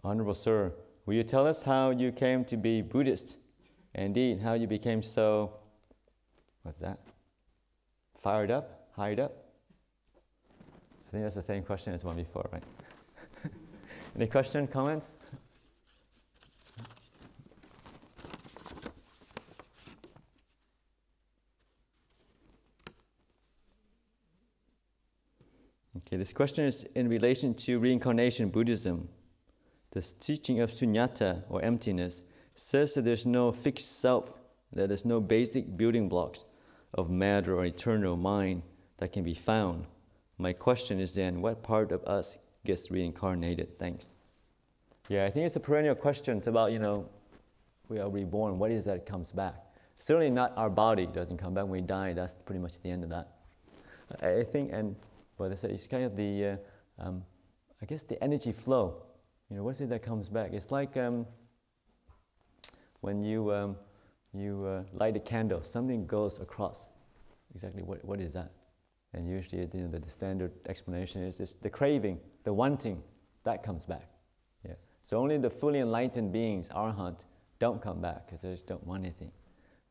[SPEAKER 1] Honorable Sir, will you tell us how you came to be Buddhist? Indeed, how you became so, what's that? Fired up? Hired up? I think that's the same question as one before, right? Any question, comments? Okay, this question is in relation to reincarnation Buddhism. The teaching of sunyata, or emptiness, says that there's no fixed self, that there's no basic building blocks of matter or eternal mind that can be found. My question is then, what part of us gets reincarnated? Thanks. Yeah, I think it's a perennial question. It's about, we are reborn. What is that comes back? Certainly not our body doesn't come back when we die. That's pretty much the end of that. I think, it's kind of the, I guess the energy flow. What is it that comes back? It's like when you light a candle, something goes across. Exactly what is that? And usually, the standard explanation is this: the craving, the wanting, that comes back. Yeah. So only the fully enlightened beings, arhat, don't come back because they just don't want anything.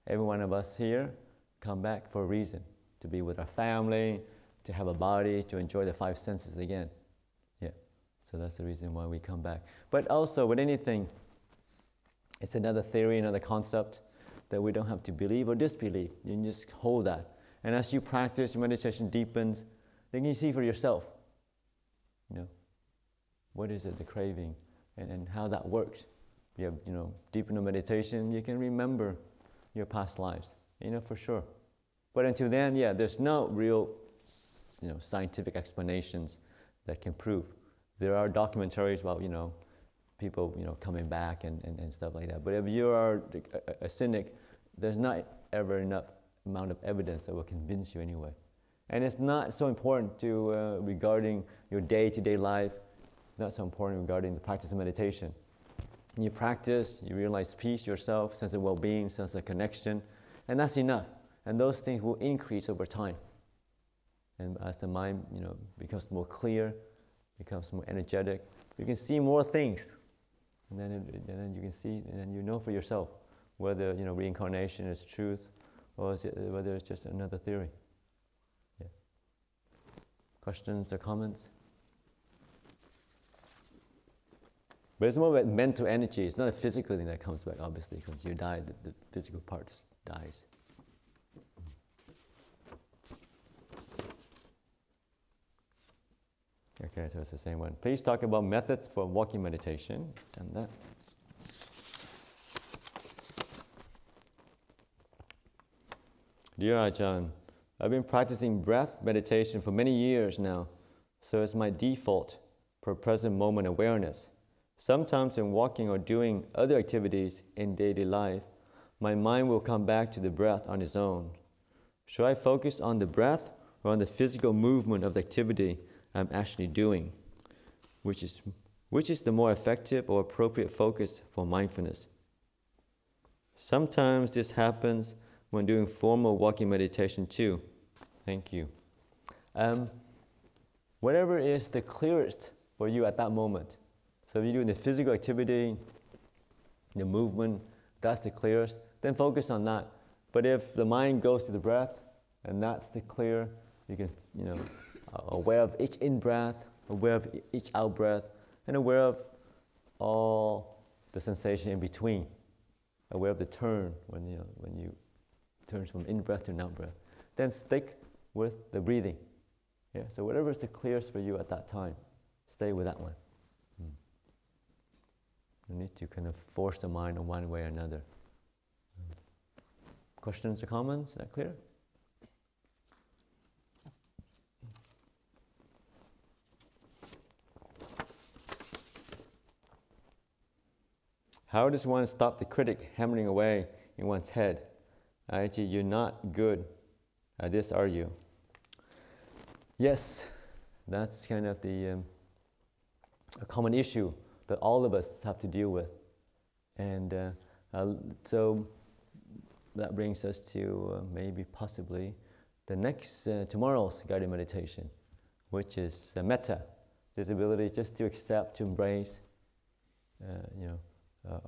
[SPEAKER 1] Every one of us here come back for a reason: to be with our family, to have a body, to enjoy the five senses again. Yeah. So that's the reason why we come back. But also with anything, it's another theory, another concept that we don't have to believe or disbelieve. You can just hold that. And as you practice, your meditation deepens, then you see for yourself, what is it, the craving, and how that works. You have, deep into meditation, you can remember your past lives, for sure. But until then, there's no real, scientific explanations that can prove. There are documentaries about, people, coming back and stuff like that. But if you are a cynic, there's not ever enough amount of evidence that will convince you anyway. And it's not so important to regarding your day-to-day life, not so important regarding the practice of meditation. When you practice, you realize peace yourself, sense of well-being, sense of connection, and that's enough. And those things will increase over time. And as the mind, becomes more clear, becomes more energetic, you can see more things. And then you can see, and then you know for yourself whether reincarnation is truth, or whether it's just another theory. Yeah. Questions or comments? But it's more about mental energy. It's not a physical thing that comes back, obviously, because you die, the physical parts dies. Okay, so it's the same one. Please talk about methods for walking meditation. Done that. Dear Ajahn, I've been practicing breath meditation for many years now, so it's my default for present moment awareness. Sometimes in walking or doing other activities in daily life, my mind will come back to the breath on its own. Should I focus on the breath or on the physical movement of the activity I'm actually doing? Which is the more effective or appropriate focus for mindfulness? Sometimes this happens when doing formal walking meditation too. Thank you. Whatever is the clearest for you at that moment. So if you're doing the physical activity, the movement, that's the clearest, then focus on that. But if the mind goes to the breath, and that's the clear, you can, aware of each in-breath, aware of each out-breath, and aware of all the sensation in between. Aware of the turn when you turn from in-breath to out-breath. Then stick with the breathing. Yeah. So whatever is the clearest for you at that time, stay with that one. You need to kind of force the mind in one way or another. Questions or comments? Is that clear? How does one stop the critic hammering away in one's head? Actually, you're not good at this, are you? Yes, that's kind of a common issue that all of us have to deal with. And so that brings us to maybe possibly the next, tomorrow's guided meditation, which is metta, this ability just to accept, to embrace,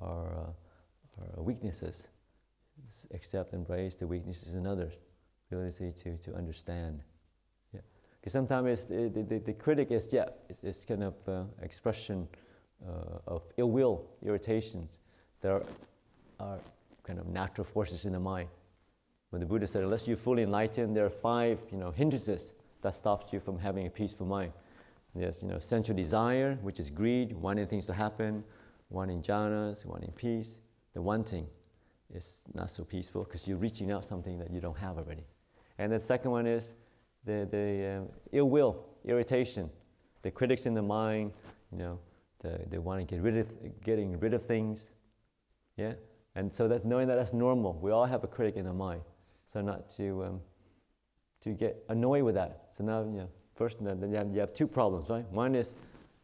[SPEAKER 1] our weaknesses. Accept, embrace the weaknesses in others. Ability to understand. Yeah. Because sometimes the critic is, it's kind of expression of ill will, irritations. There are kind of natural forces in the mind. When the Buddha said, unless you're fully enlightened, there are 5 hindrances that stops you from having a peaceful mind. There's sensual desire, which is greed, wanting things to happen, wanting jhanas, wanting peace. The wanting is not so peaceful because you're reaching out something that you don't have already. And the second one is the ill will, irritation. The critics in the mind, they want to getting rid of things. Yeah? And so that's knowing that that's normal. We all have a critic in the mind. So not to get annoyed with that. So now, first you have 2 problems, right? One is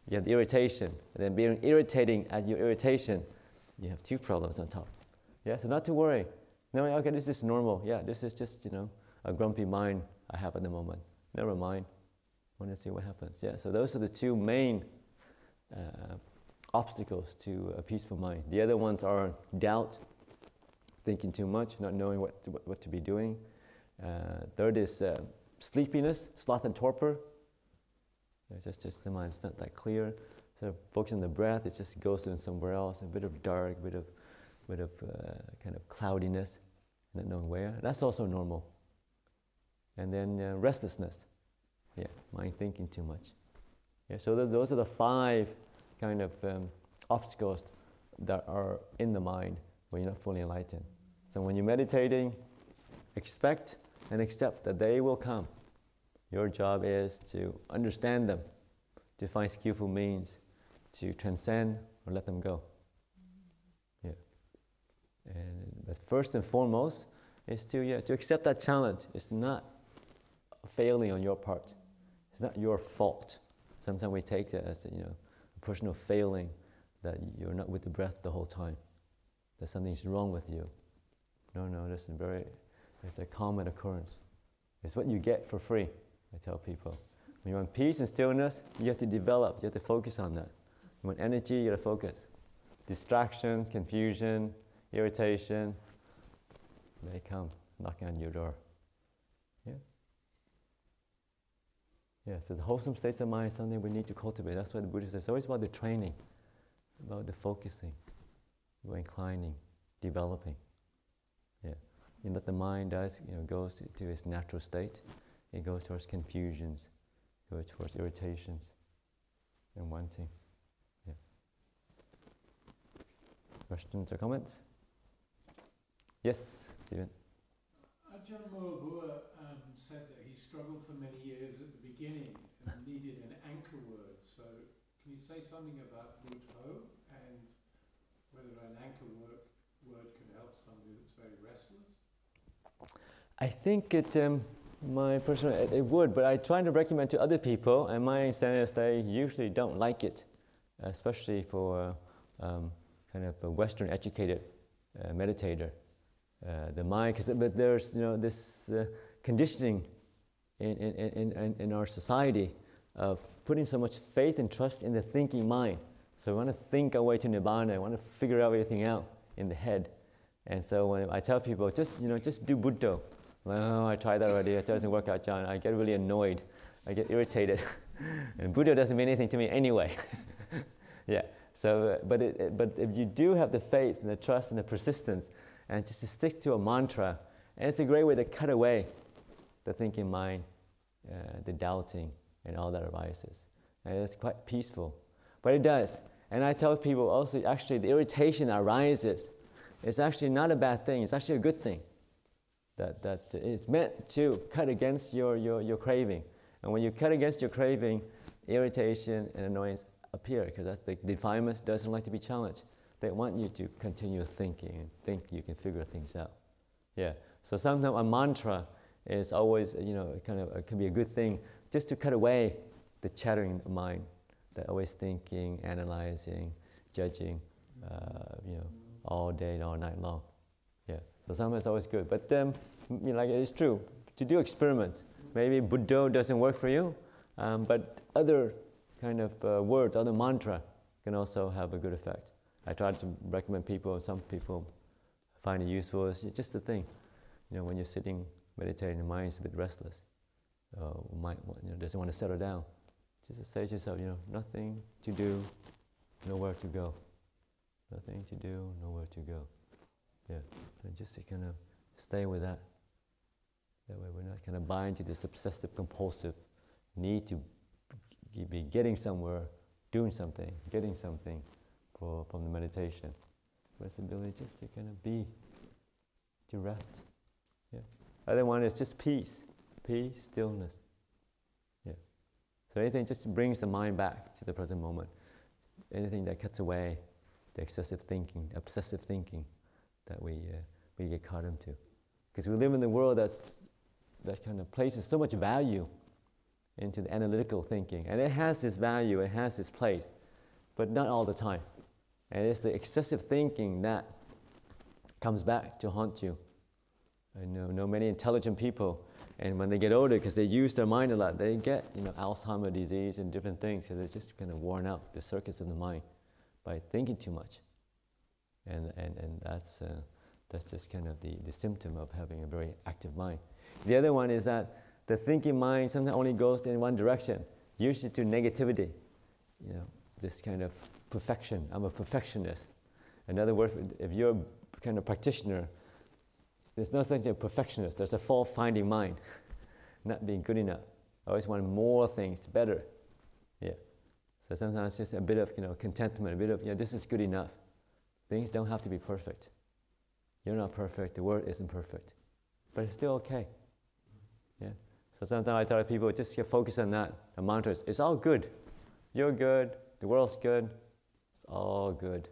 [SPEAKER 1] you have the irritation, and then being irritating at your irritation, you have 2 problems on top. Yeah, so not to worry. No, okay, this is normal. Yeah, this is just, a grumpy mind I have at the moment. Never mind. I want to see what happens. Yeah, so those are the 2 main obstacles to a peaceful mind. The other ones are doubt, thinking too much, not knowing what to be doing. Third is sleepiness, sloth and torpor. It's just the mind's not that clear. So focusing on the breath, it just goes in somewhere else. A bit of dark, a bit of kind of cloudiness, not knowing where. That's also normal. And then restlessness. Yeah, mind thinking too much. Yeah, so those are the 5 kind of obstacles that are in the mind when you're not fully enlightened. So when you're meditating, expect and accept that they will come. Your job is to understand them, to find skillful means to transcend or let them go. Yeah. But first and foremost is to accept that challenge. It's not a failing on your part. It's not your fault. Sometimes we take that as a personal failing, that you're not with the breath the whole time, that something's wrong with you. No, it's a common occurrence. It's what you get for free, I tell people. When you want peace and stillness, you have to develop, you have to focus on that. You want energy, you have to focus. Distraction, confusion, irritation, they come knocking on your door. Yeah? Yeah, so the wholesome states of mind is something we need to cultivate. That's why the Buddha says it's always about the training, about the focusing, about inclining, developing. Yeah. And that the mind does, goes to its natural state. It goes towards confusions, goes towards irritations and wanting. Yeah. Questions or comments? Yes, Stephen.
[SPEAKER 5] Ajahn said that he struggled for many years at the beginning and needed an anchor word. So can you say something about Buddho and whether an anchor word can help somebody that's very restless?
[SPEAKER 1] I think it would, but I try to recommend to other people, and my understanding is they usually don't like it, especially for kind of a Western educated meditator. The mind, but there's this conditioning in our society of putting so much faith and trust in the thinking mind. So we want to think our way to Nibbana. We want to figure everything out in the head. And so when I tell people, just do Buddho. Well, I tried that already. It doesn't work out, John. I get really annoyed. I get irritated. And Buddha doesn't mean anything to me anyway. Yeah. So, but if you do have the faith and the trust and the persistence, and just to stick to a mantra, and it's a great way to cut away the thinking mind, the doubting, and all that arises. And it's quite peaceful. But it does. And I tell people also, actually, the irritation that arises is actually not a bad thing. It's actually a good thing. That is meant to cut against your craving. And when you cut against your craving, irritation and annoyance appear, because that's the defilement doesn't like to be challenged. They want you to continue thinking and think you can figure things out. Yeah. So sometimes a mantra is always, it can be a good thing just to cut away the chattering mind, that always thinking, analyzing, judging, all day and all night long. Yeah. So sometimes it's always good. But it's true to do experiment. Maybe Buddho doesn't work for you, but other kind of words, other mantra can also have a good effect. I try to recommend people, some people find it useful. It's just the thing, when you're sitting, meditating, the mind is a bit restless, doesn't want to settle down. Just say to yourself, nothing to do, nowhere to go. Nothing to do, nowhere to go. Yeah, and just to kind of stay with that. That way we're not kind of bind to this obsessive, compulsive need to be getting somewhere, doing something, getting something from the meditation. Whereas the ability just to kind of be, to rest. Yeah. Other one is just peace, stillness. Yeah. So anything just brings the mind back to the present moment. Anything that cuts away the excessive thinking, obsessive thinking that we get caught into. Because we live in a world that kind of places so much value into the analytical thinking. And it has this value, it has this place, but not all the time. And it's the excessive thinking that comes back to haunt you. I know many intelligent people, and when they get older, because they use their mind a lot, they get Alzheimer's disease and different things, because they're just kind of worn out, the circuits of the mind, by thinking too much. And that's just kind of the symptom of having a very active mind. The other one is that the thinking mind sometimes only goes in one direction, usually to negativity. This kind of perfection. I'm a perfectionist. In other words, if you're a kind of practitioner, there's no such thing as a perfectionist. There's a fault-finding mind, not being good enough. I always want more things, better. Yeah. So sometimes just a bit of contentment, a bit of this is good enough. Things don't have to be perfect. You're not perfect. The world isn't perfect, but it's still okay. Yeah. So sometimes I tell people just focus on that. The mantras. It's all good. You're good. The world's good. It's all good.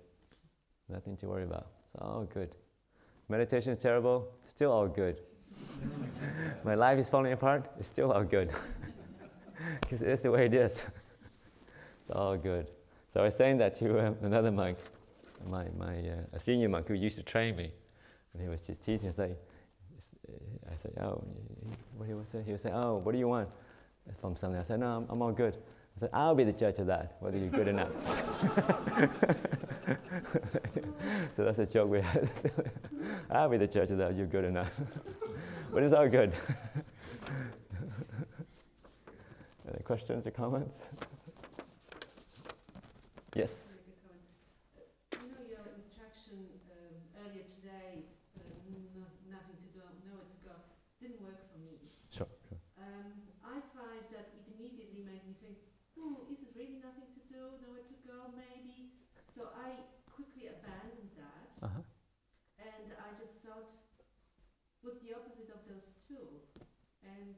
[SPEAKER 1] Nothing to worry about. It's all good. Meditation is terrible. Still all good. My life is falling apart. It's still all good. Because it's the way it is. It's all good. So I was saying that to another monk, a senior monk who used to train me, and he was just teaching. I said, oh, what he would say? He would say, oh, what do you want from something? I said, no, I'm all good. I said, I'll be the judge of that, whether you're good or not. So that's a joke we had. I'll be the judge of that, you're good or not. But it's all good. Any questions or comments? Yes?
[SPEAKER 4] Your instruction earlier today, nothing to do, nowhere to go, didn't work for me.
[SPEAKER 1] Sure.
[SPEAKER 4] I find that it immediately made me think, is it really nothing to do, nowhere to go, maybe? So I quickly abandoned that.
[SPEAKER 1] Uh-huh.
[SPEAKER 4] And I just thought, what's the opposite of those two? And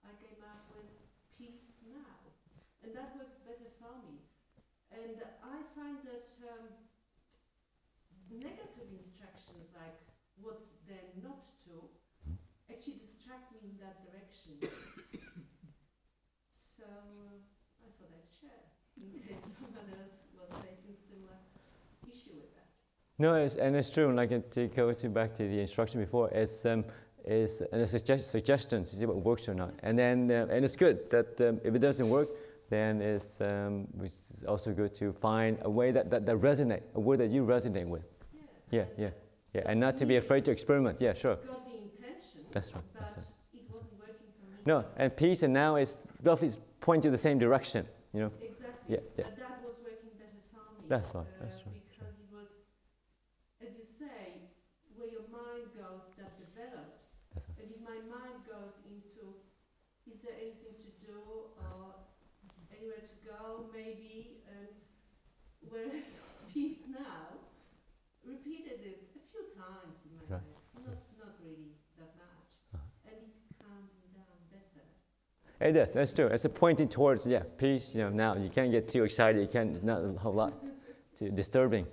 [SPEAKER 4] I came up with peace now. And that worked better for me. And I find that negative instructions, like what's then not to, actually distract me in that direction. So I thought I'd share, in case someone else was facing similar issue with that.
[SPEAKER 1] No, it's true. Like to go back to the instruction before, it's a suggestion to see what works or not. And then and it's good that if it doesn't work, then it's also good to find a way that resonate, a word that you resonate with. Yeah, and not to be afraid to experiment. Yeah, sure.
[SPEAKER 4] Got the intention.
[SPEAKER 1] That's right.
[SPEAKER 4] But it wasn't working for me.
[SPEAKER 1] No, and peace and now is roughly point to the same direction.
[SPEAKER 4] Exactly.
[SPEAKER 1] Yeah.
[SPEAKER 4] But that was working better for me.
[SPEAKER 1] That's right. That's right.
[SPEAKER 4] Because it was, as you say, where your mind goes, that develops.
[SPEAKER 1] That's right.
[SPEAKER 4] And if my mind goes into, is there anything to do or anywhere to go, maybe, whereas peace now, repeated it a few times in my
[SPEAKER 1] Right.
[SPEAKER 4] life, not really that much, and it calmed me down better.
[SPEAKER 1] It is. That's true. It's a pointing towards peace. Now you can't get too excited. You can't not a whole lot too disturbing.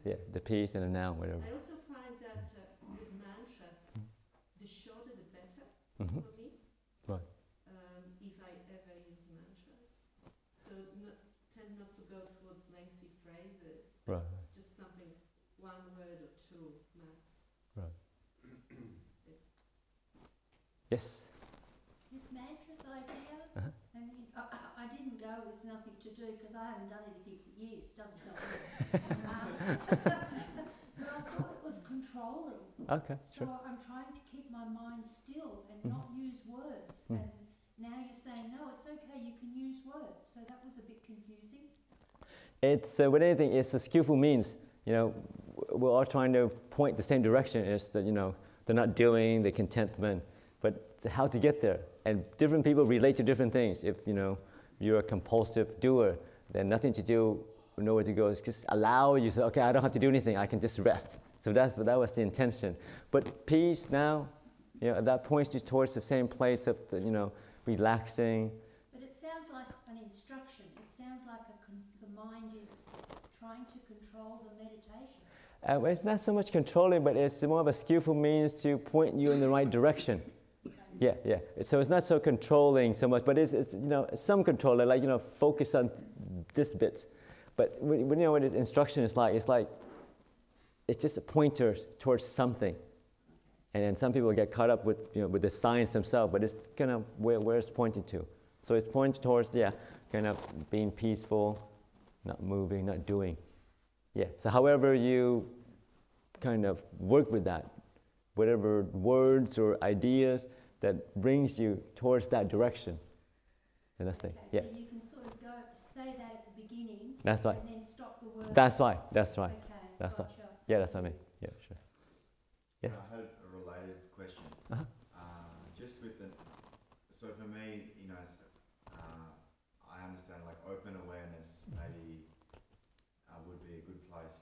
[SPEAKER 1] Yeah, the peace and the now, whatever.
[SPEAKER 4] I also find that with mantras, the shorter the better
[SPEAKER 1] Mm-hmm.
[SPEAKER 4] for me.
[SPEAKER 1] Right.
[SPEAKER 4] If I ever use mantras, so tend not to go towards lengthy phrases.
[SPEAKER 1] Right.
[SPEAKER 4] Just something, one word or two max.
[SPEAKER 1] Right. Yes.
[SPEAKER 3] This mattress idea,
[SPEAKER 1] Uh-huh.
[SPEAKER 3] I mean, I didn't go with nothing nothing to do because I haven't done anything for years. Doesn't help me. But I thought it was controlling.
[SPEAKER 1] Okay,
[SPEAKER 3] So
[SPEAKER 1] sure.
[SPEAKER 3] I'm trying to keep my mind still and not use words. And now you're saying, no, it's okay, you can use words. So that was a bit confusing.
[SPEAKER 1] It's, with anything, it's a skillful means. You know, we're all trying to point the same direction. It's that, you know, they're not doing the contentment, but how to get there. And different people relate to different things. If, you know, you're a compulsive doer, then nothing to do, nowhere to go. It's just allow you to say, okay, I don't have to do anything, I can just rest. So that was the intention. But peace now, you know, that points you towards the same place of, the, you know, relaxing.
[SPEAKER 3] But it sounds like an instruction. It sounds like the mind is trying to control the meditation.
[SPEAKER 1] It's not so much controlling, but it's more of a skillful means to point you in the right direction. Yeah, yeah. So it's not so controlling so much, but it's you know, some controlling, like, you know, focus on this bit. But when you know what instruction is like, it's just a pointer towards something. And then some people get caught up with, you know, with the science themselves, but it's kind of where it's pointing to. So it's pointing towards, yeah, kind of being peaceful, not moving, not doing. Yeah, so however you kind of work with that, whatever words or ideas that brings you towards that direction. And that's the thing.
[SPEAKER 3] Okay,
[SPEAKER 1] Yeah.
[SPEAKER 3] so you can sort of go say that at the beginning.
[SPEAKER 1] That's right.
[SPEAKER 3] And then stop the word.
[SPEAKER 1] That's right. That's right.
[SPEAKER 3] Okay,
[SPEAKER 1] That's
[SPEAKER 3] gotcha.
[SPEAKER 1] right. Yeah, that's what I mean. Yeah, sure. Yes.
[SPEAKER 6] I had a related question.
[SPEAKER 1] Uh-huh.
[SPEAKER 6] Just with the, so for me, you know, I understand like open awareness maybe would be a good place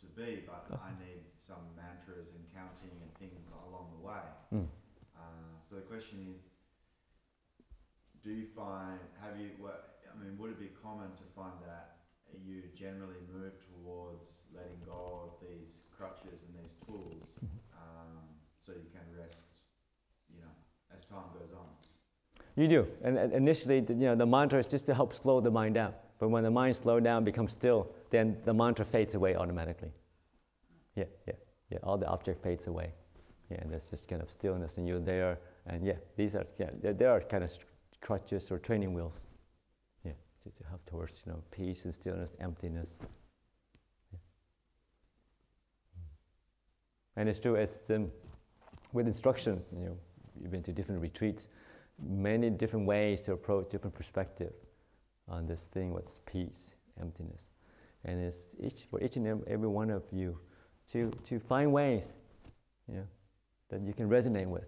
[SPEAKER 6] to be, but I need some mantras and counting and things along the way. So the question is, do you find, would it be common to find that you generally move towards letting go of these crutches and these tools so you can rest, you know, as time goes on?
[SPEAKER 1] You do. And initially, you know, the mantra is just to help slow the mind down. But when the mind slows down, becomes still, then the mantra fades away automatically. Yeah, yeah, yeah. All the object fades away. Yeah, and there's just kind of stillness, and you're there. And yeah, these are, yeah, there are kind of crutches or training wheels. Yeah, to help towards, you know, peace and stillness, emptiness. Yeah. And it's true, as with instructions, you know, you've been to different retreats, many different ways to approach different perspective on this thing, what's peace, emptiness. And it's for each and every one of you to find ways, you know, that you can resonate with.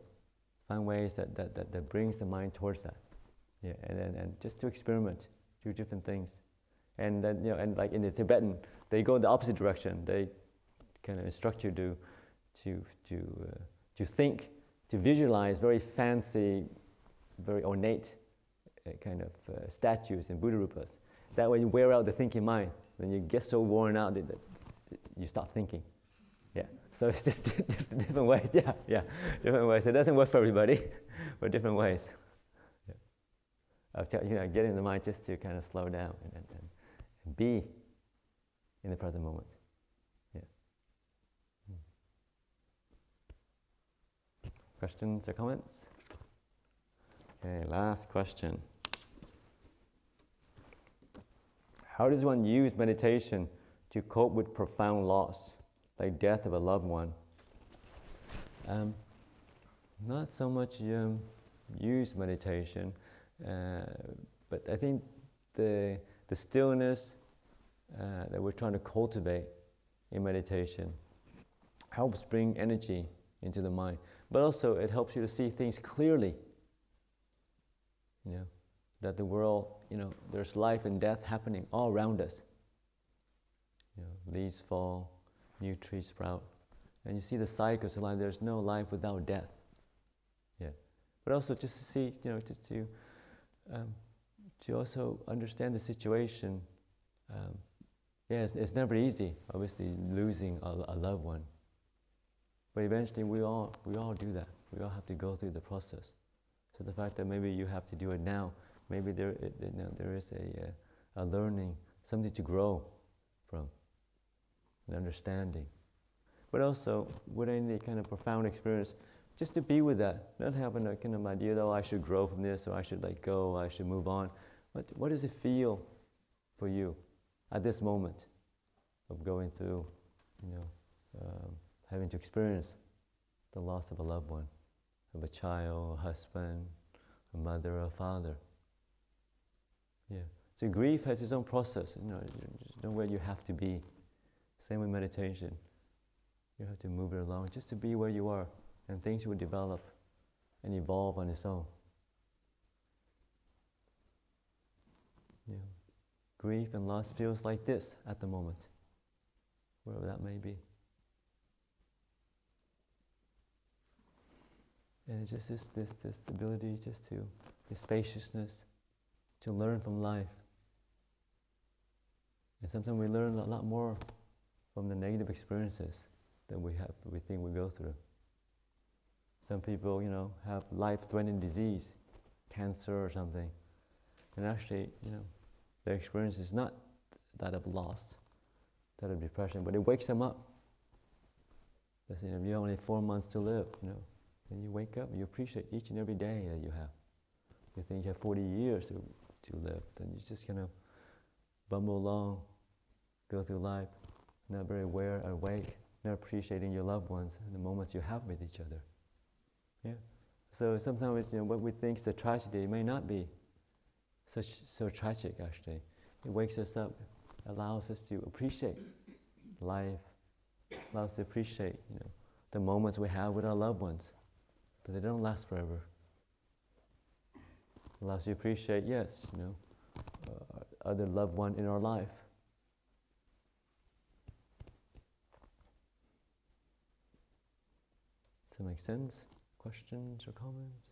[SPEAKER 1] Find ways that brings the mind towards that. Yeah, and just to experiment, do different things. And then, you know, and like in the Tibetan, they go in the opposite direction. They kind of instruct you to think, to visualize very fancy, very ornate kind of statues and Buddha rupas. That way you wear out the thinking mind. When you get so worn out that you stop thinking. Yeah. So it's just different ways. Yeah, yeah, different ways. It doesn't work for everybody, but different ways. Yeah. You know, getting the mind just to kind of slow down and be in the present moment. Yeah. Questions or comments? Okay, last question. How does one use meditation to cope with profound loss, like death of a loved one? Not so much use meditation, but I think the stillness that we're trying to cultivate in meditation helps bring energy into the mind. But also it helps you to see things clearly. You know, that the world, you know, there's life and death happening all around us. You know, leaves fall, new trees sprout, and you see the cycles of life. There's no life without death. Yeah, but also just to see, you know, just to also understand the situation. Yeah, it's never easy. Obviously, losing a loved one, but eventually we all do that. We all have to go through the process. So the fact that maybe you have to do it now, maybe there is a learning, something to grow from, an understanding. But also, with any kind of profound experience, just to be with that, not having a kind of idea that, oh, I should grow from this, or I should let go, I should move on. But what does it feel for you at this moment of going through, having to experience the loss of a loved one, of a child, a husband, a mother, a father. Yeah. So grief has its own process. There's nowhere you have to be. Same with meditation. You have to move it along just to be where you are, and things will develop and evolve on its own. Yeah. Grief and loss feels like this at the moment, wherever that may be. And it's just this ability just to, this spaciousness, to learn from life. And sometimes we learn a lot more from the negative experiences that we think we go through. Some people, have life-threatening disease, cancer or something. And actually, their experience is not that of loss, that of depression, but it wakes them up. That's, you have only 4 months to live, and you wake up and you appreciate each and every day that you have. You think you have 40 years to live, then you're just gonna bumble along, go through life, not very aware, awake, not appreciating your loved ones and the moments you have with each other. Yeah. So sometimes what we think is a tragedy may not be so tragic actually. It wakes us up, allows us to appreciate life, allows us to appreciate the moments we have with our loved ones, but they don't last forever. Allows you to appreciate, yes, other loved one in our life. Does that make sense? Questions or comments?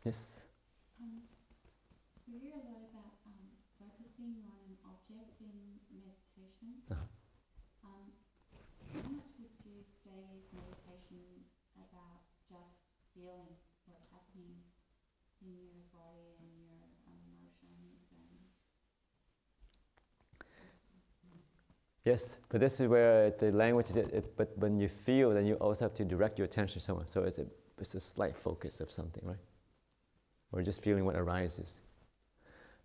[SPEAKER 1] Yes?
[SPEAKER 2] We hear a lot about focusing on an object in meditation.
[SPEAKER 1] Uh-huh.
[SPEAKER 2] How much would you say is meditation about just feeling what's happening in your body and your emotions?
[SPEAKER 1] Yes, but this is where the language is. But when you feel, then you also have to direct your attention somewhere. So it's a slight focus of something, right? Or just feeling what arises.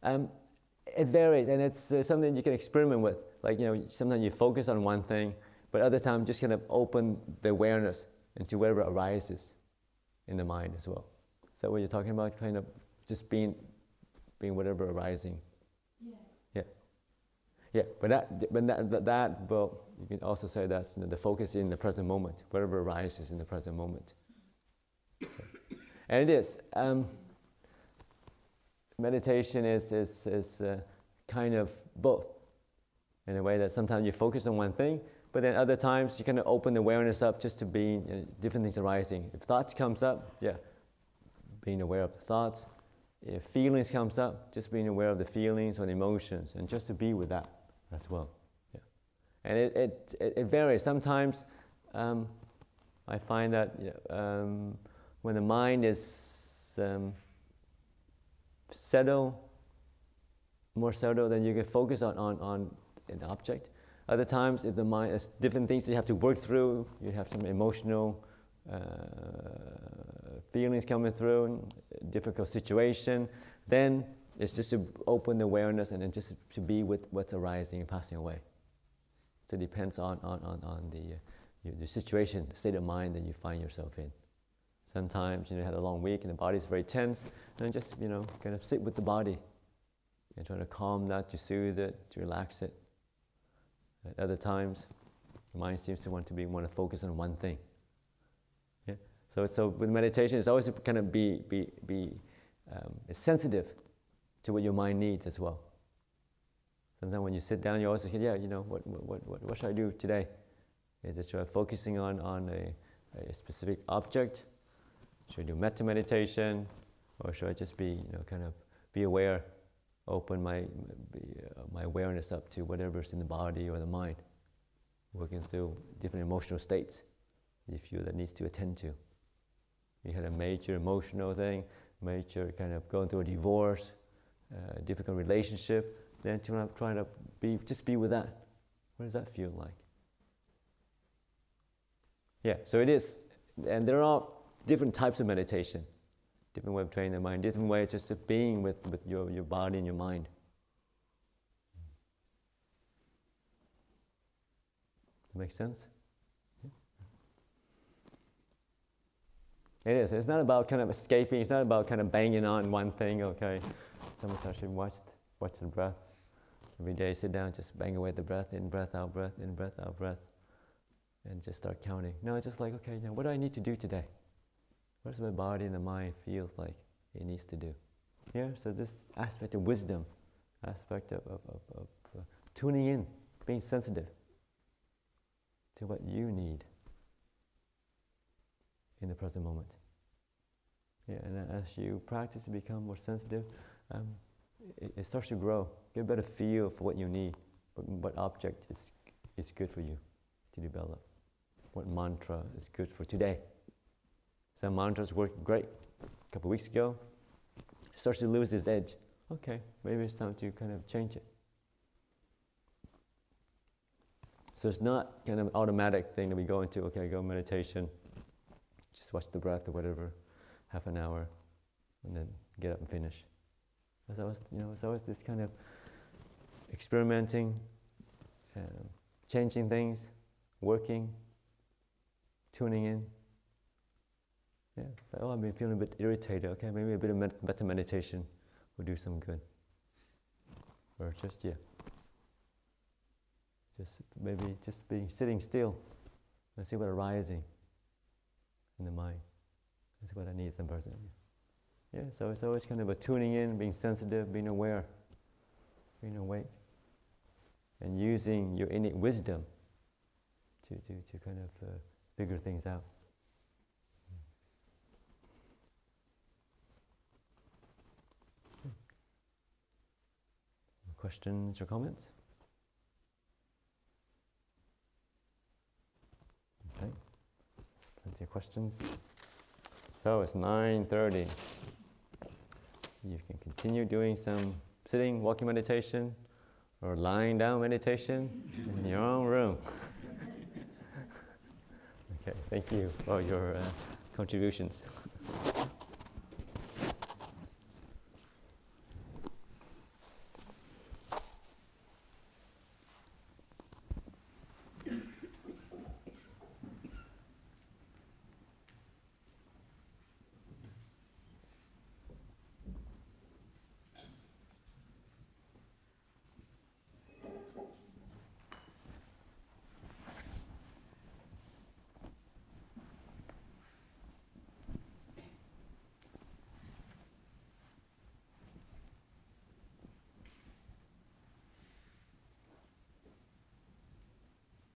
[SPEAKER 1] It varies, and it's something you can experiment with. Like, sometimes you focus on one thing, but other times just kind of open the awareness into whatever arises in the mind as well. Is that what you're talking about? Kind of just being whatever arising.
[SPEAKER 2] Yeah.
[SPEAKER 1] Yeah. Yeah, but that well, you can also say that's the focus in the present moment, whatever arises in the present moment. And it is. Meditation is kind of both, in a way that sometimes you focus on one thing, but then other times you kind of open the awareness up just to be different things arising. If thoughts comes up, being aware of the thoughts. If feelings comes up, just being aware of the feelings or the emotions, and just to be with that as well. Yeah. And it varies. Sometimes I find that when the mind is more settled, then you can focus on an object. Other times, if the mind has different things that you have to work through, you have some emotional feelings coming through, difficult situation, then it's just to open the awareness and then just to be with what's arising and passing away. So it depends on the situation, the state of mind that you find yourself in. Sometimes, you had a long week and the body's very tense, and just, kind of sit with the body and try to calm that, to soothe it, to relax it. At other times, the mind seems to want to focus on one thing. Yeah. So with meditation, it's always kind of be sensitive to what your mind needs as well. Sometimes when you sit down, you also think, what should I do today? Is it focusing on a specific object? Should I do metta meditation, or should I just be, kind of be aware, open my awareness up to whatever's in the body or the mind, working through different emotional states you feel that needs to attend to. You had a major emotional thing, major kind of going through a divorce, difficult relationship, then trying to be with that. What does that feel like? Yeah, so it is, and there are different types of meditation, different way of training the mind, different way of just being with your body and your mind. Does that make sense? It is. It's not about kind of escaping. It's not about kind of banging on one thing. Okay, someone actually watch the breath. Every day, sit down, just bang away the breath, in breath, out breath, in breath, out breath, and just start counting. No, it's just like, okay, now what do I need to do today? What does my body and the mind feels like it needs to do? Yeah. So this aspect of wisdom, aspect of tuning in, being sensitive to what you need in the present moment. Yeah, and as you practice to become more sensitive, it starts to grow. Get a better feel for what you need, what object is good for you to develop, what mantra is good for today. Some mantras worked great a couple of weeks ago. It starts to lose its edge. Okay, maybe it's time to kind of change it. So it's not kind of automatic thing that we go into, okay, go meditation, just watch the breath or whatever, half an hour, and then get up and finish. It's always this kind of experimenting, changing things, working, tuning in. Yeah, it's like, I've been feeling a bit irritated. Okay, maybe a bit of better meditation will do some good. Or just being sitting still and see what arising in the mind. That's what I need some person. Yeah, so it's always kind of a tuning in, being sensitive, being aware, being awake, and using your innate wisdom to kind of figure things out. Questions or comments? Okay, there's plenty of questions. So it's 9:30. You can continue doing some sitting, walking meditation, or lying down meditation in your own room. Okay, thank you for your contributions.